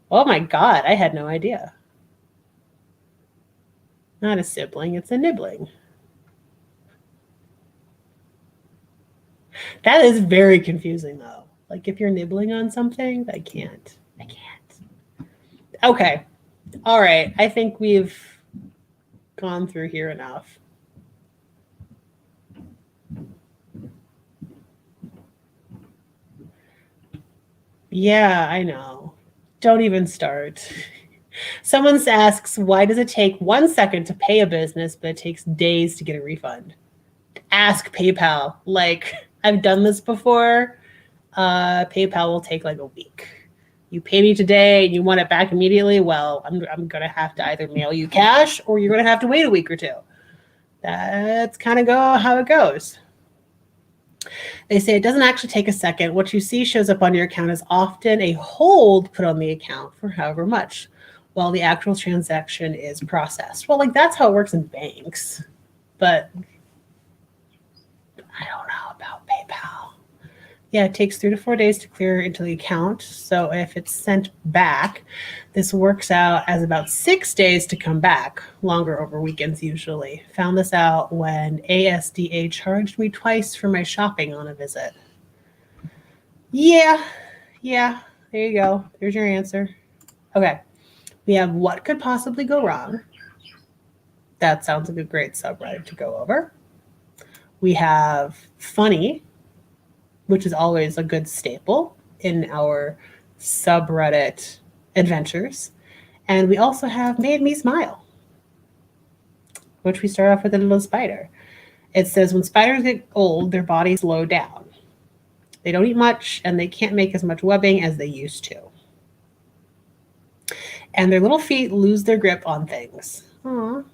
Oh my God, I had no idea. Not a sibling, it's a nibbling. That is very confusing, though. Like, if you're nibbling on something, I can't. Okay. All right. I think we've gone through here enough. Yeah, I know. Don't even start. Someone asks, why does it take 1 second to pay a business, but it takes days to get a refund? Ask PayPal. Like, I've done this before. PayPal will take like a week. You pay me today and you want it back immediately. Well, I'm going to have to either mail you cash or you're going to have to wait a week or two. That's kind of how it goes. They say it doesn't actually take a second. What you see shows up on your account is often a hold put on the account for however much while the actual transaction is processed. Well, like, that's how it works in banks. But I don't know about PayPal. Yeah, it takes 3 to 4 days to clear into the account. So if it's sent back, this works out as about 6 days to come back, longer over weekends usually. Found this out when ASDA charged me twice for my shopping on a visit. Yeah, there you go. There's your answer. Okay, we have what could possibly go wrong. That sounds like a great subreddit to go over. We have funny, which is always a good staple in our subreddit adventures. And we also have Made Me Smile, which we start off with a little spider. It says, when spiders get old, their bodies slow down. They don't eat much, and they can't make as much webbing as they used to. And their little feet lose their grip on things. Aww.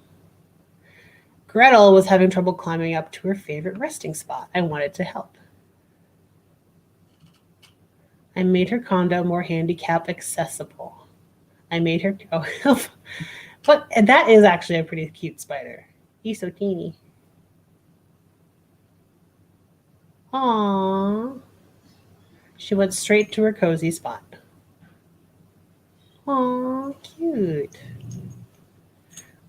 Gretel was having trouble climbing up to her favorite resting spot. I wanted to help. I made her condo more handicap accessible. I made her But and that is actually a pretty cute spider. He's so teeny. Aww. She went straight to her cozy spot. Aww, cute.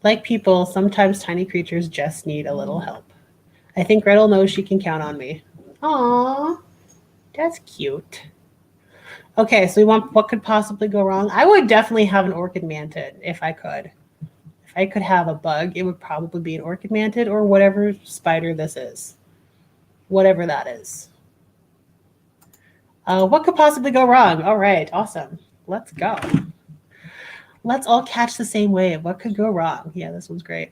Like people, sometimes tiny creatures just need a little help. I think Gretel knows she can count on me. Aww, that's cute. Okay, so we want what could possibly go wrong. I would definitely have an orchid mantid if I could. If I could have a bug, it would probably be an orchid mantid or whatever spider this is. Whatever that is. What could possibly go wrong? All right, awesome. Let's go. Let's all catch the same wave. What could go wrong? Yeah, this one's great.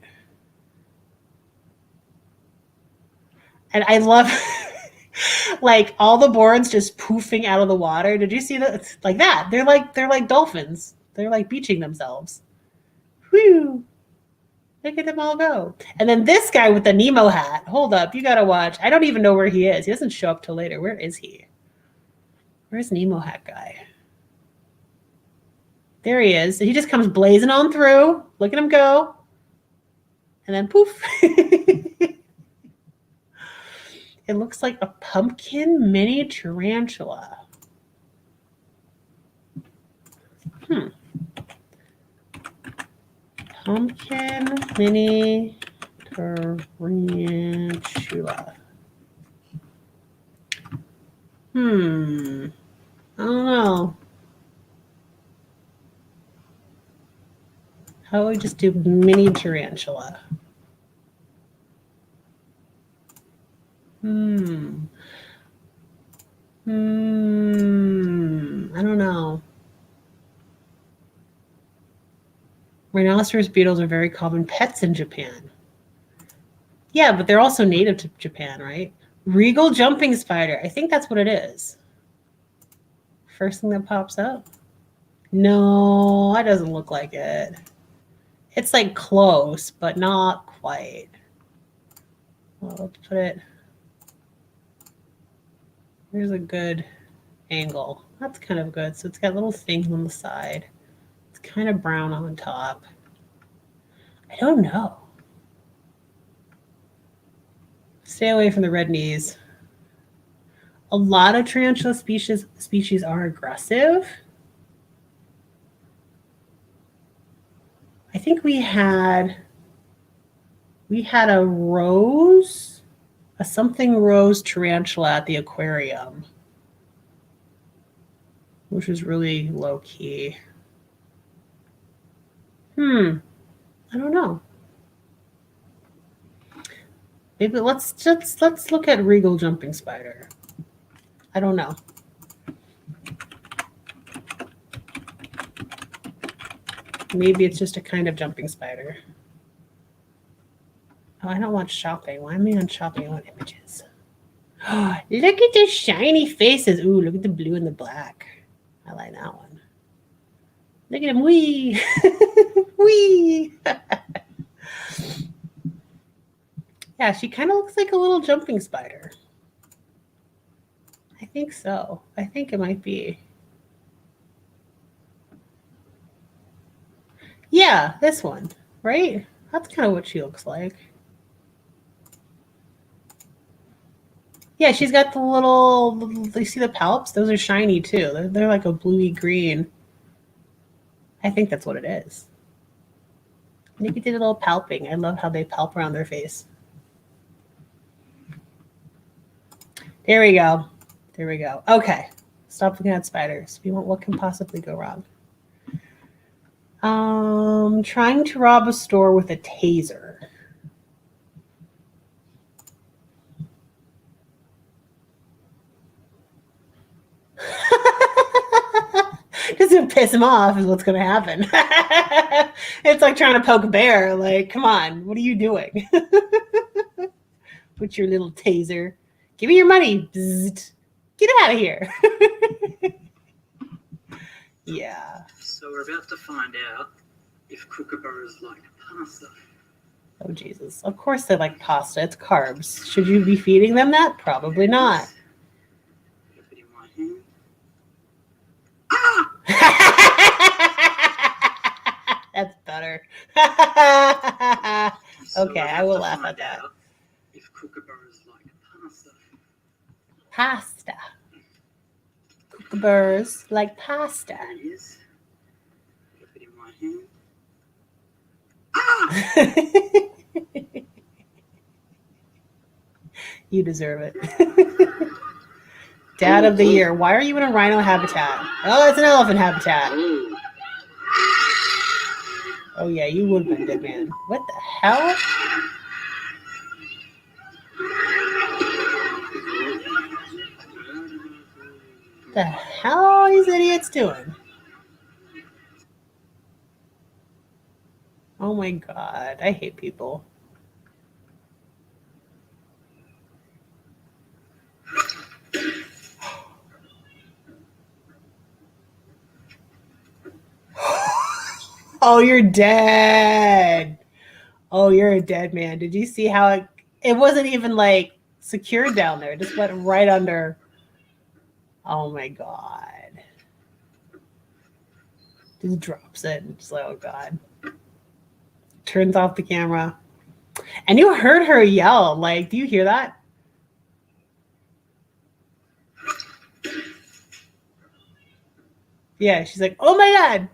And I love like all the boards just poofing out of the water. Did you see that? It's like that. They're like dolphins. They're like beaching themselves. Whew. Look at them all go. And then this guy with the Nemo hat. Hold up, you gotta watch. I don't even know where he is. He doesn't show up till later. Where is he? Where's Nemo hat guy? There he is. He just comes blazing on through. Look at him go. And then poof. It looks like a pumpkin mini tarantula. Pumpkin mini tarantula. I don't know. How about we just do mini tarantula? I don't know. Rhinoceros beetles are very common pets in Japan. Yeah, but they're also native to Japan, right? Regal jumping spider. I think that's what it is. First thing that pops up. No, that doesn't look like it. It's like close, but not quite. Well, let's put it. Here's a good angle. That's kind of good. So it's got little things on the side. It's kind of brown on top. I don't know. Stay away from the red knees. A lot of tarantula species are aggressive. I think we had a rose, a something rose tarantula at the aquarium, which was really low key. I don't know. Maybe let's look at regal jumping spider. I don't know. Maybe it's just a kind of jumping spider. Oh, I don't want shopping. Why am I on shopping? I want images. Oh, look at the shiny faces. Ooh, look at the blue and the black. I like that one. Look at him. Wee. Wee. Yeah, she kind of looks like a little jumping spider. I think so. I think it might be. Yeah, this one, right? That's kind of what she looks like. Yeah, she's got the little, you see the palps? Those are shiny too. They're like a bluey green. I think that's what it is. Maybe did a little palping. I love how they palp around their face. There we go. There we go. Okay. Stop looking at spiders. We want what can possibly go wrong. Trying to rob a store with a taser. Doesn't piss him off is what's going to happen. It's like trying to poke a bear. Like, come on, what are you doing? With your little taser. Give me your money. Bzzzt. Get out of here. Yeah. So we're about to find out if kookaburras like pasta. Oh, Jesus. Of course they like pasta. It's carbs. Should you be feeding them that? Probably not. Put it in my hand. That's better. together. Okay, I will laugh at that. If kookaburras like pasta. Pasta. Kookaburras like pasta. There it is. Put it in my hand. You deserve it. Dad of the year. Why are you in a rhino habitat? Oh, it's an elephant habitat. Oh yeah, you would have been good, man. What the hell? The hell are these idiots doing? Oh my god, I hate people. Oh, you're dead. Oh, you're a dead man. Did you see how it wasn't even like secured down there? It just went right under. Oh my god. Just drops it. And just like, oh god. Turns off the camera. And you heard her yell. Like, do you hear that? Yeah, she's like, oh my god.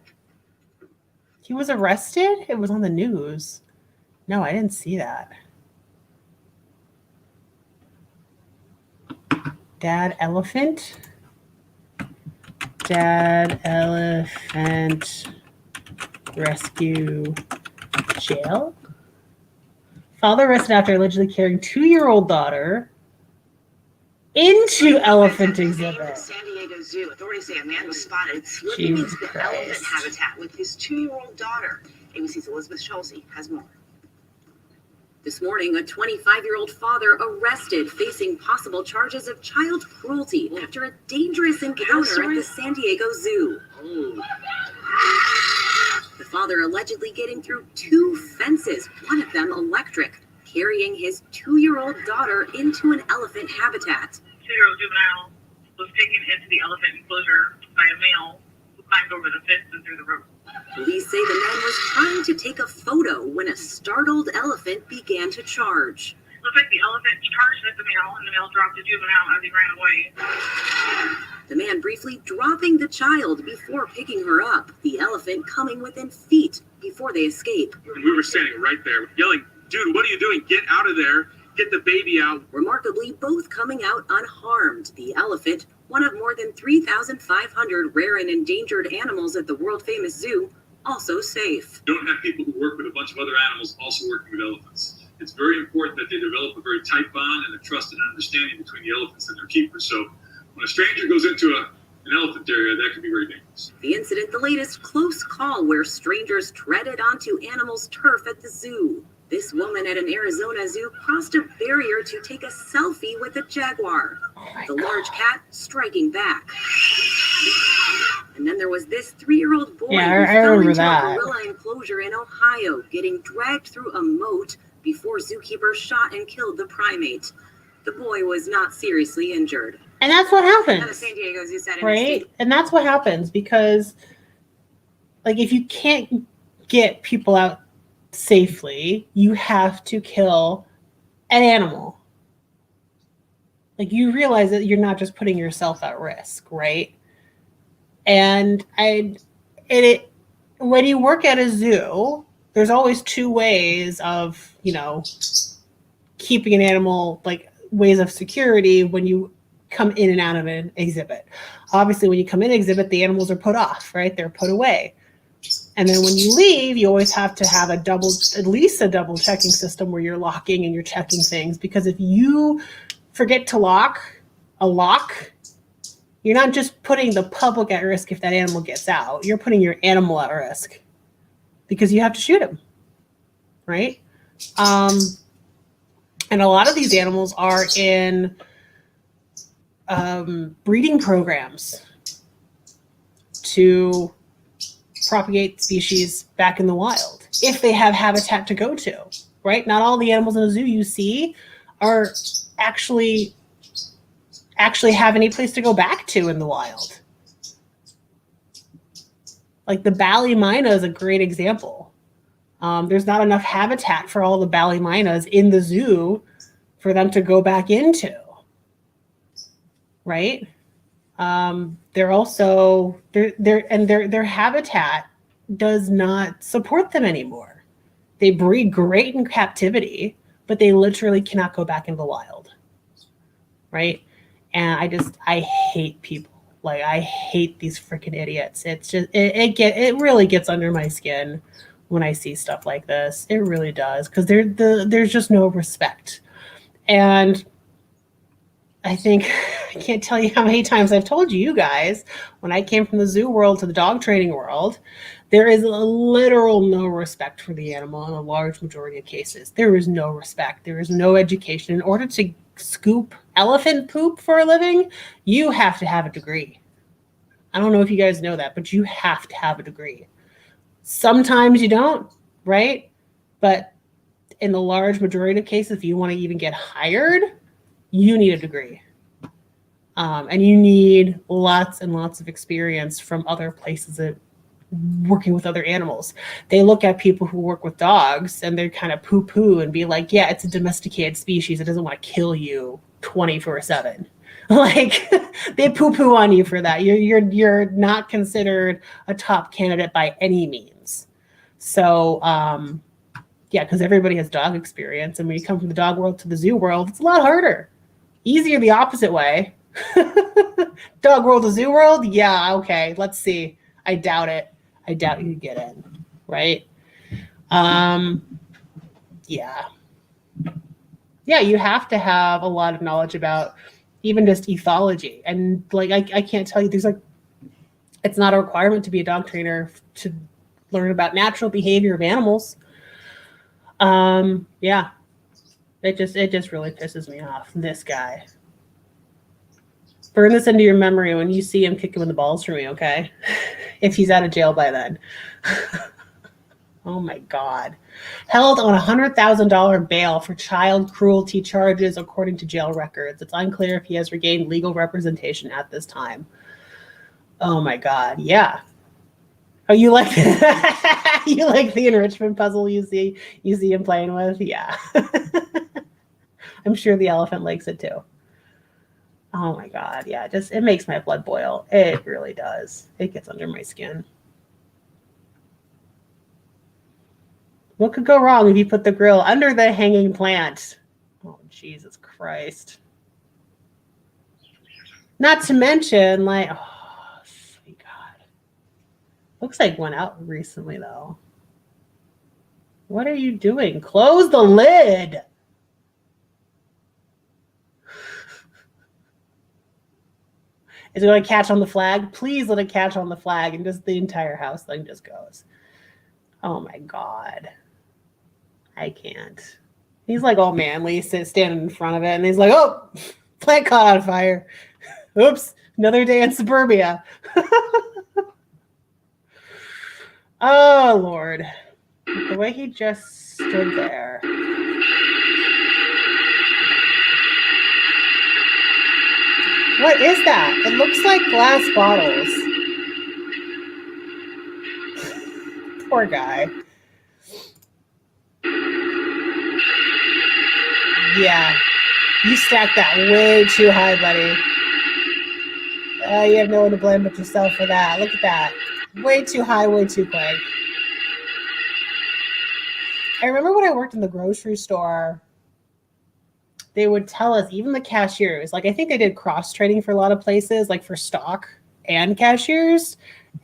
He was arrested? It was on the news. No, I didn't see that. Dad elephant? Dad elephant rescue jail? Father arrested after allegedly carrying 2-year-old daughter into elephant exhibit. San Diego Zoo. Authorities say a man was spotted slipping into the elephant habitat with his 2-year-old daughter. ABC's Elizabeth Schulze has more. This morning, a 25-year-old father arrested, facing possible charges of child cruelty after a dangerous encounter at the San Diego Zoo. The father allegedly getting through 2 fences, one of them electric, carrying his 2-year-old daughter into an elephant habitat. 2-year-old juvenile was taken into the elephant enclosure by a male who climbed over the fence and through the rope. Police say the man was trying to take a photo when a startled elephant began to charge. Looks like the elephant charged at the male, and the male dropped the juvenile as he ran away. The man briefly dropping the child before picking her up, the elephant coming within feet before they escape. And we were standing right there yelling, dude, what are you doing? Get out of there. Get the baby out. Remarkably, both coming out unharmed. The elephant, one of more than 3,500 rare and endangered animals at the world-famous zoo, also safe. You don't have people who work with a bunch of other animals also working with elephants. It's very important that they develop a very tight bond and a trust and understanding between the elephants and their keepers. So when a stranger goes into an elephant area, that can be very dangerous. The incident, the latest close call where strangers treaded onto animals' turf at the zoo. This woman at an Arizona zoo crossed a barrier to take a selfie with a jaguar. The large cat striking back. And then there was this 3-year-old boy who fell into a gorilla enclosure in Ohio, getting dragged through a moat before zookeepers shot and killed the primate. The boy was not seriously injured. And that's what happens. The San Diego Zoo said, right? And that's what happens because, like, if you can't get people out safely, you have to kill an animal. Like, you realize that you're not just putting yourself at risk, right? And when you work at a zoo, there's always 2 ways of, keeping an animal, like ways of security when you come in and out of an exhibit. Obviously, when you come in an exhibit, the animals are put off, right? They're put away. And then when you leave, you always have to have at least a double checking system where you're locking and you're checking things. Because if you forget to lock a lock, you're not just putting the public at risk if that animal gets out. You're putting your animal at risk because you have to shoot him, right? And a lot of these animals are in breeding programs to propagate species back in the wild if they have habitat to go to, right? Not all the animals in a zoo you see are actually have any place to go back to in the wild. Like the Bali Mina is a great example. There's not enough habitat for all the ballyminas in the zoo for them to go back into, right? They're also their habitat does not support them anymore. They breed great in captivity, but they literally cannot go back into the wild, right? And I hate people. Like, I hate these freaking idiots. It's just it really gets under my skin when I see stuff like this. It really does, because there's just no respect. And I think I can't tell you how many times I've told you guys, when I came from the zoo world to the dog training world, there is a literal no respect for the animal in a large majority of cases. There is no respect. There is no education. In order to scoop elephant poop for a living, you have to have a degree. I don't know if you guys know that, but you have to have a degree. Sometimes you don't, right? But in the large majority of cases, if you want to even get hired, you need a degree. And you need lots and lots of experience from other places that working with other animals. They look at people who work with dogs and they kind of poo-poo and be like, yeah, it's a domesticated species. It doesn't want to kill you 24/7. Like, they poo-poo on you for that. You're not considered a top candidate by any means. So, yeah, because everybody has dog experience. And when you come from the dog world to the zoo world, it's a lot harder. Easier the opposite way. Dog world to zoo world? Yeah, okay. Let's see. I doubt it. I doubt you get in, right? Yeah. Yeah, you have to have a lot of knowledge about even just ethology. And like, I can't tell you, it's not a requirement to be a dog trainer to learn about natural behavior of animals. Yeah, it just really pisses me off. This guy. Burn this into your memory when you see him kick him in the balls for me, okay? If he's out of jail by then. Oh my God. Held on $100,000 bail for child cruelty charges, according to jail records. It's unclear if he has regained legal representation at this time. Oh my God. Yeah. Oh, you like you like the enrichment puzzle you see him playing with? Yeah. I'm sure the elephant likes it too. Oh my God. Yeah. It makes my blood boil. It really does. It gets under my skin. What could go wrong if you put the grill under the hanging plant? Oh, Jesus Christ. Not to mention, like, oh, sweet God. Looks like went out recently, though. What are you doing? Close the lid. Is it going to catch on the flag? Please let it catch on the flag, and just the entire house thing just goes. Oh, my God. I can't. He's like all manly, standing in front of it, and he's like, oh, plant caught on fire. Oops, another day in suburbia. Oh, Lord. The way he just stood there. What is that? It looks like glass bottles. Poor guy. Yeah, you stacked that way too high, buddy. You have no one to blame but yourself for that. Look at that. Way too high, way too quick. I remember when I worked in the grocery store, they would tell us, even the cashiers, like I think they did cross-training for a lot of places, like for stock and cashiers.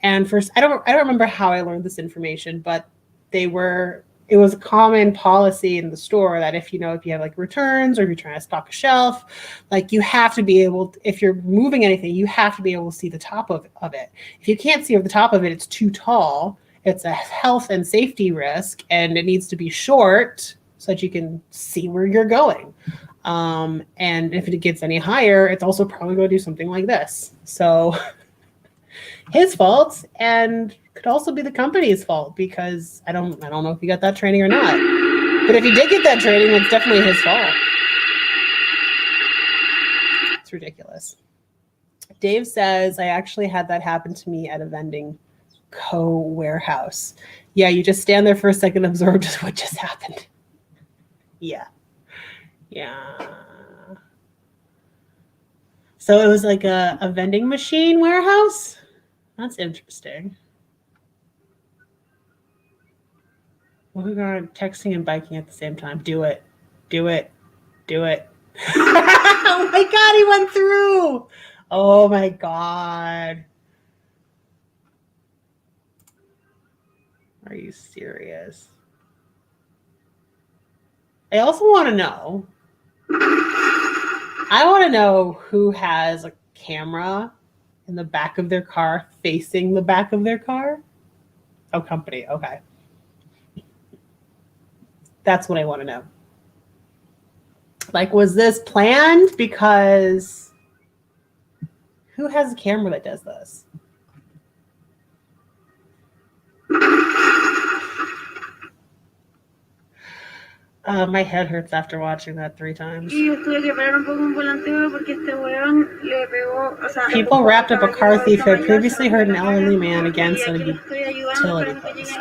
And for, I don't remember how I learned this information, but it was a common policy in the store that if you have like returns or if you're trying to stock a shelf, like you have to be able to, if you're moving anything, you have to be able to see the top of it. If you can't see over the top of it, it's too tall. It's a health and safety risk, and it needs to be short so that you can see where you're going. And if it gets any higher, it's also probably going to do something like this. So his fault, and could also be the company's fault, because I don't know if he got that training or not. But if he did get that training, it's definitely his fault. It's ridiculous. Dave says, I actually had that happen to me at a vending warehouse. Yeah, you just stand there for a second and absorb just what just happened. Yeah. Yeah. So it was like a vending machine warehouse? That's interesting. Well, we're going texting and biking at the same time. Do it. Do it. Do it. Oh my God, he went through. Oh my God. Are you serious? I also want to know. I want to know who has a camera in the back of their car facing the back of their car. Oh, company. Okay. That's what I want to know. Like, was this planned? Because who has a camera that does this? My head hurts after watching that 3 times. People wrapped up a car thief who had previously hurt an elderly man against a utility post.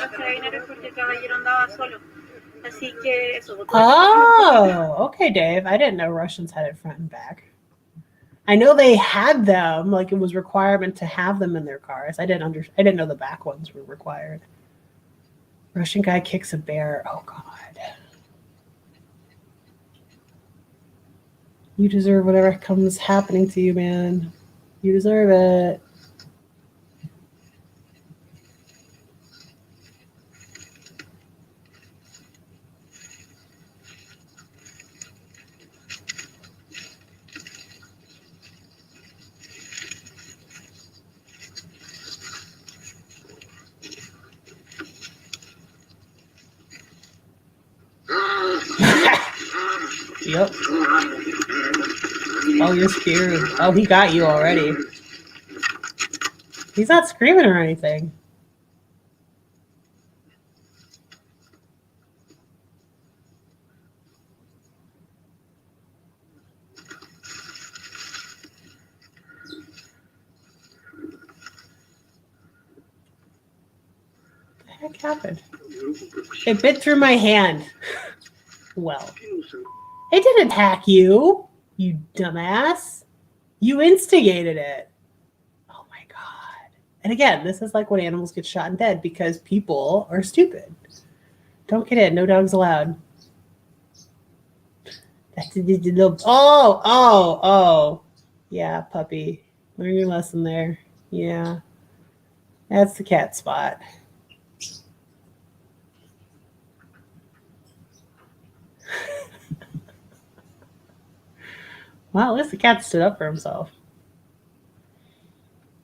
Oh, okay, Dave. I didn't know Russians had it front and back. I know they had them, like it was requirement to have them in their cars. I didn't know the back ones were required. Russian guy kicks a bear. Oh God. You deserve whatever comes happening to you, man. You deserve it. Yep. Oh, you're scared. Oh, he got you already. He's not screaming or anything. What the heck happened? It bit through my hand. Well, it didn't hack you, you dumbass. You instigated it. Oh my God. And again, this is like when animals get shot and dead because people are stupid. Don't get in. No dogs allowed. Oh. Yeah, puppy. Learn your lesson there. Yeah. That's the cat spot. Well, at least the cat stood up for himself.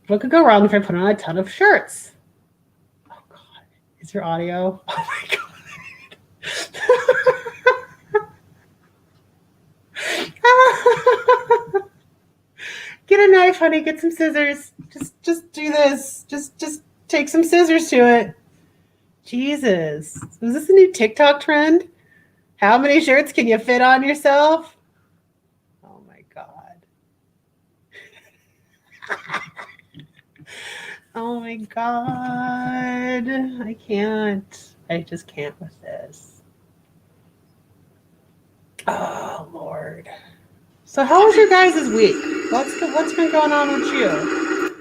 What could go wrong if I put on a ton of shirts? Oh, God. Is your audio? Oh, my God. Get a knife, honey. Get some scissors. Just do this. Just take some scissors to it. Jesus. Is this a new TikTok trend? How many shirts can you fit on yourself? Oh, my God. Oh my God. I can't. I just can't with this. Oh Lord. So how was your guys' week? What's been going on with you?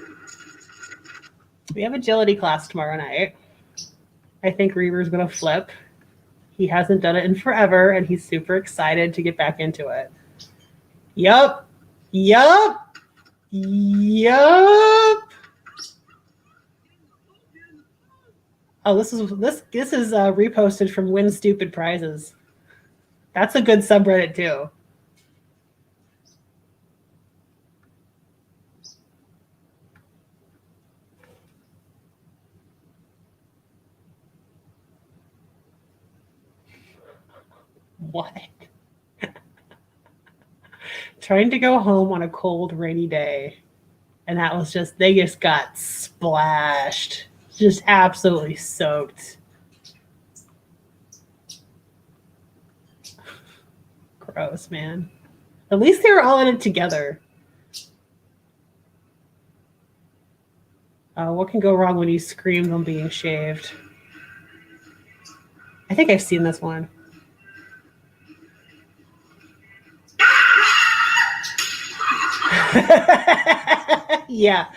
We have agility class tomorrow night. I think Reaver's gonna flip. He hasn't done it in forever, and he's super excited to get back into it. Yup. Oh, this is reposted from Win Stupid Prizes. That's a good subreddit too. What? Trying to go home on a cold, rainy day, and that was they just got splashed. Just absolutely soaked. Gross, man. At least they were all in it together. What can go wrong when you scream when being shaved? I think I've seen this one. Yeah.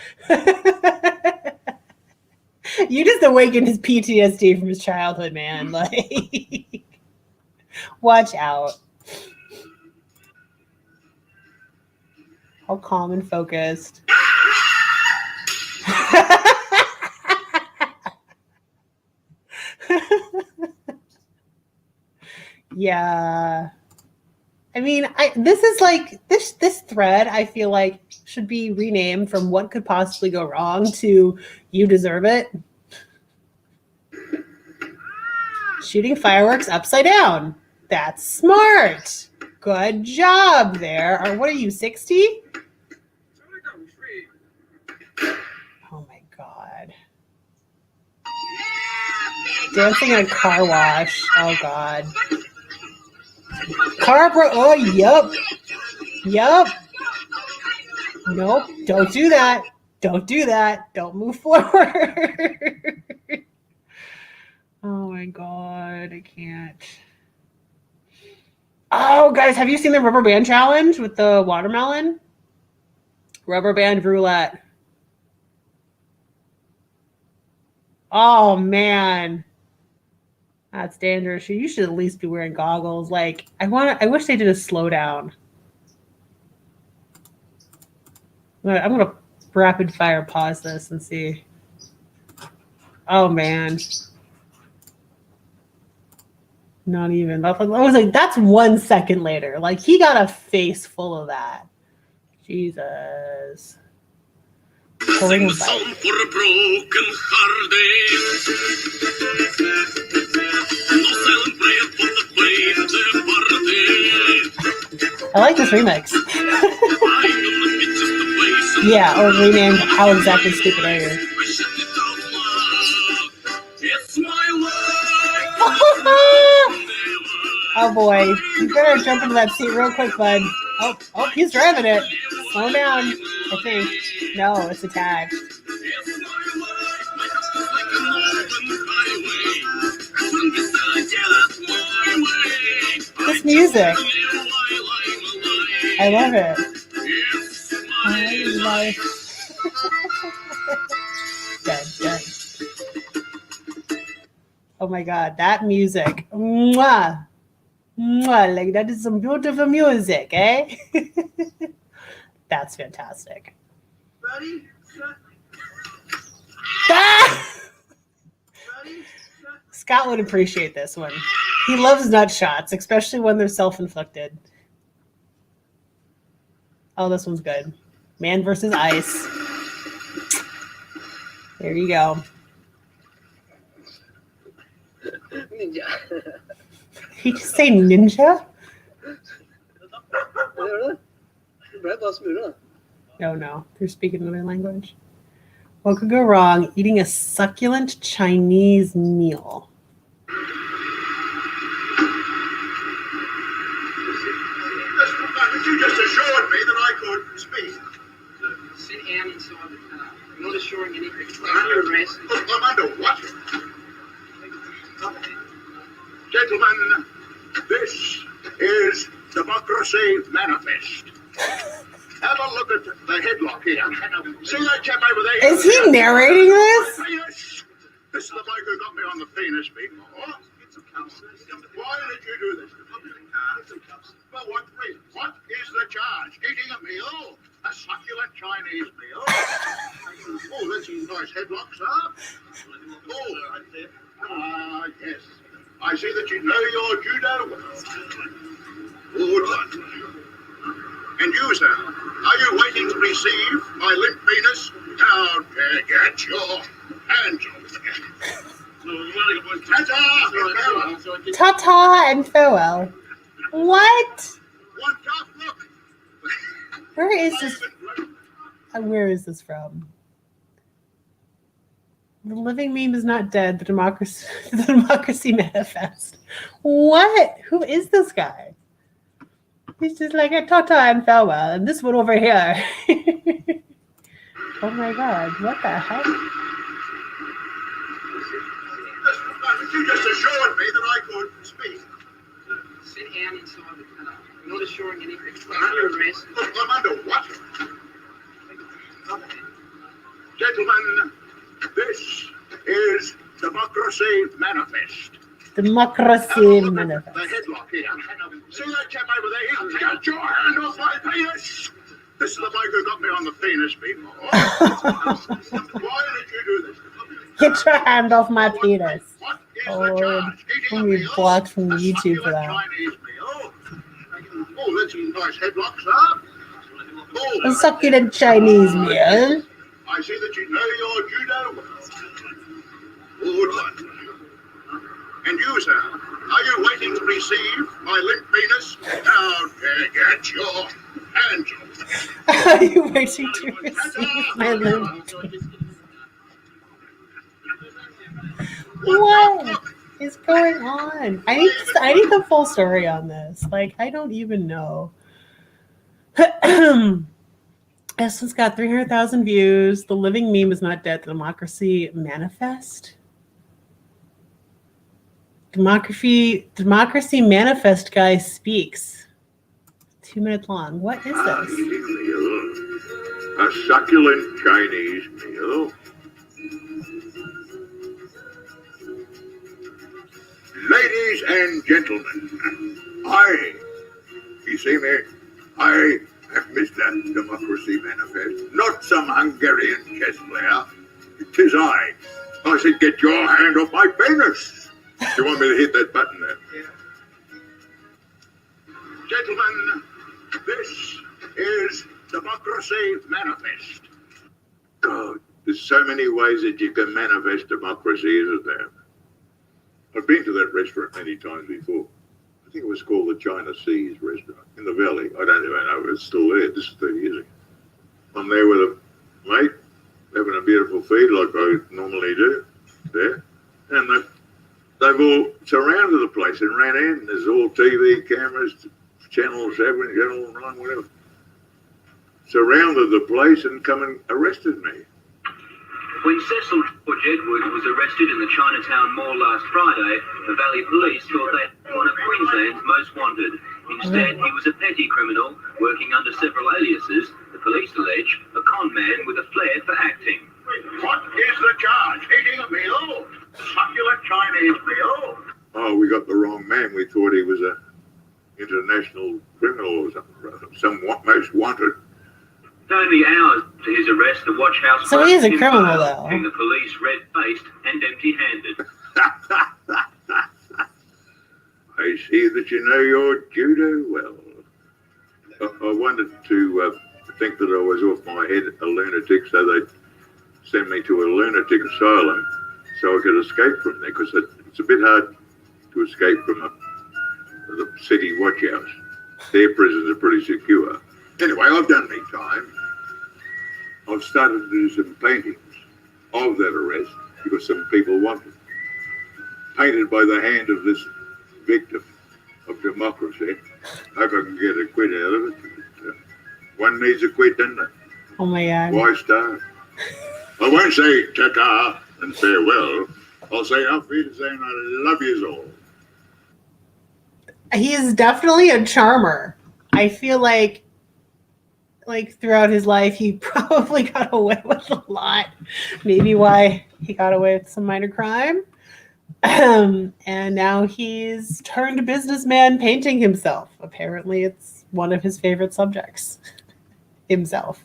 You just awakened his PTSD from his childhood, man. Like, watch out. How calm and focused. Yeah. I mean, this is like this thread, I feel like, should be renamed from "What could possibly go wrong" to "You deserve it." Shooting fireworks upside down. That's smart. Good job there. Or what are you, 60? Oh my God. Dancing in a car wash. Oh God. Oh, yup. Yup. Nope. Don't do that. Don't do that. Don't move forward. Oh my God. I can't. Oh, guys, have you seen the rubber band challenge with the watermelon? Rubber band roulette. Oh, man. That's dangerous. You should at least be wearing goggles. Like, I wish they did a slowdown. I'm gonna rapid fire pause this and see. Oh man. Not even. I was like, that's 1 second later. Like, he got a face full of that. Jesus. Pulling a bike. I like this remix. Yeah, or renamed How Exactly Stupid Are You? Oh boy, you better jump into that seat real quick, bud. Oh, he's driving it. Slow down, I think. No, it's attached. This music. I love it. My life. Done. Oh my God, that music. Mwah. Mwah. Like, that is some beautiful music, eh? That's fantastic. Ready? Ah! Scott would appreciate this one. He loves nut shots, especially when they're self-inflicted. Oh, this one's good. Man versus ice. There you go. Ninja. Did he just say ninja? No. They're speaking another language. What could go wrong? Eating a succulent Chinese meal. You just assured me that I could speak. Sit down inside the car. I'm not assuring anything. I'm under what? Gentlemen, this is Democracy Manifest. Have a look at the headlock here. See that chap over there? Is he narrating this? Penis. This is the bloke who got me on the penis before. Why did you do this? Well, what reason? What is the charge? Eating a meal? A succulent Chinese meal? Oh, that's some nice headlocks, sir. Oh, yes. I see that you know your judo well. Good. And you, sir, are you waiting to receive my limp penis? Now, get your hands off me. Ta-ta and farewell. What? One tough look. Where is this from? The living meme is not dead. The democracy manifest. What? Who is this guy? He's just like a ta-ta and farewell. And this one over here. Oh my God, what the heck? You just assured me that I could speak. Sit down inside the car. I'm not assuring anything. I'm under arrest. Look, I'm under what? Gentlemen, this is Democracy Manifest. Democracy Manifest. The headlock here. See that chap over there? Get your hand off my penis! This is the bloke who got me on the penis before. Why did you do this? Get your hand off my penis. What is Oh, the Lord. charge? Eating I'm a gonna be meal? blocked from A YouTube for succulent that. Chinese meal? Oh, that's some nice headlocks, huh? Oh, A succulent Chinese meal. I see that you know your judo well. Good one. And you, sir, are you waiting to receive my limp penis? Now, get your hands off. Are you waiting to receive my limp? What is going on? I need the full story on this. Like, I don't even know. This one's got 300,000 views. The living meme is not dead. The Democracy Manifest. Democracy Manifest guy speaks. 2 minutes long. What is this? A succulent Chinese meal. Ladies and gentlemen, you see me? I am Mr. Democracy Manifest, not some Hungarian chess player. It is I. I said, get your hand off my penis. Do you want me to hit that button there? Gentlemen, this is Democracy Manifest. God, there's so many ways that you can manifest democracy, isn't there? I've been to that restaurant many times before. I think it was called the China Seas restaurant in the Valley. I don't even know if it's still there. This is 30 years ago. I'm there with a mate, having a beautiful feed like I normally do there. And they've all surrounded the place and ran in. There's all TV cameras, Channel 7, Channel 9, whatever. Surrounded the place and come and arrested me. When Cecil George Edwards was arrested in the Chinatown Mall last Friday, the Valley Police thought they had one of Queensland's most wanted. Instead, he was a petty criminal working under several aliases. The police allege a con man with a flair for acting. What is the charge? Eating a meal? Succulent Chinese meal? Oh, we got the wrong man. We thought he was a international criminal or something, most wanted. Only hours to his arrest, the watch house So he is a closed in criminal, bail, though. leaving the police red-faced and empty-handed. I see that you know your judo well. I wanted to think that I was off my head a lunatic, so they'd send me to a lunatic asylum so I could escape from there, because it's a bit hard to escape from the city watch house. Their prisons are pretty secure. Anyway, I've done me time. I've started to do some paintings of that arrest because some people want it. Painted by the hand of this victim of democracy. Hope I can get a quid out of it. One needs a quid, doesn't it? Oh my God. Why starve? I won't say ta-ta and farewell. I'll say auf Wiedersehen, I love you all. He is definitely a charmer. I feel like throughout his life, he probably got away with a lot. Maybe why he got away with some minor crime. And now he's turned businessman painting himself. Apparently, it's one of his favorite subjects. Himself.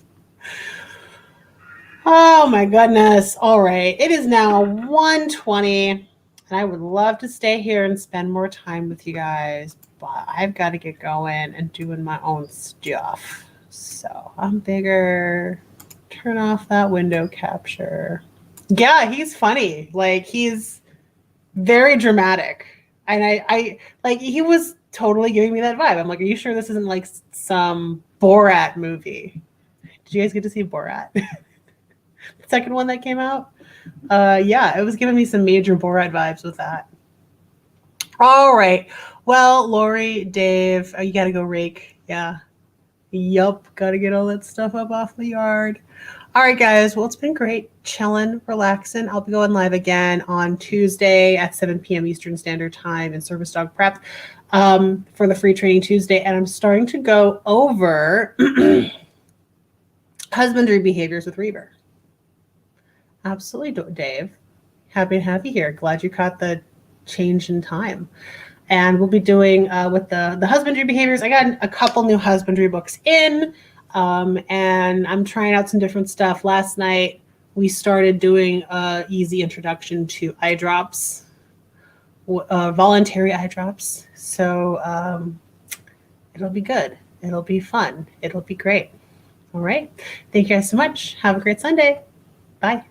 Oh my goodness. All right. It is now 1:20, and I would love to stay here and spend more time with you guys, but I've got to get going and doing my own stuff. So I'm bigger. Turn off that window capture. Yeah, he's funny. Like, he's very dramatic. And I like, he was totally giving me that vibe. I'm like, are you sure this isn't like some Borat movie? Did you guys get to see Borat? The second one that came out? Yeah, it was giving me some major Borat vibes with that. All right. Well, Lori, Dave, you got to go rake. Yeah. Yup, gotta get all that stuff up off the yard. All right, guys. Well, it's been great chilling, relaxing. I'll be going live again on Tuesday at 7 p.m. Eastern Standard Time in Service Dog Prep for the Free Training Tuesday. And I'm starting to go over husbandry behaviors with Reaver. Absolutely, Dave. Happy to have you here. Glad you caught the change in time. And we'll be doing with the husbandry behaviors. I got a couple new husbandry books in. And I'm trying out some different stuff. Last night, we started doing an easy introduction to eye drops, voluntary eye drops. So it'll be good. It'll be fun. It'll be great. All right. Thank you guys so much. Have a great Sunday. Bye.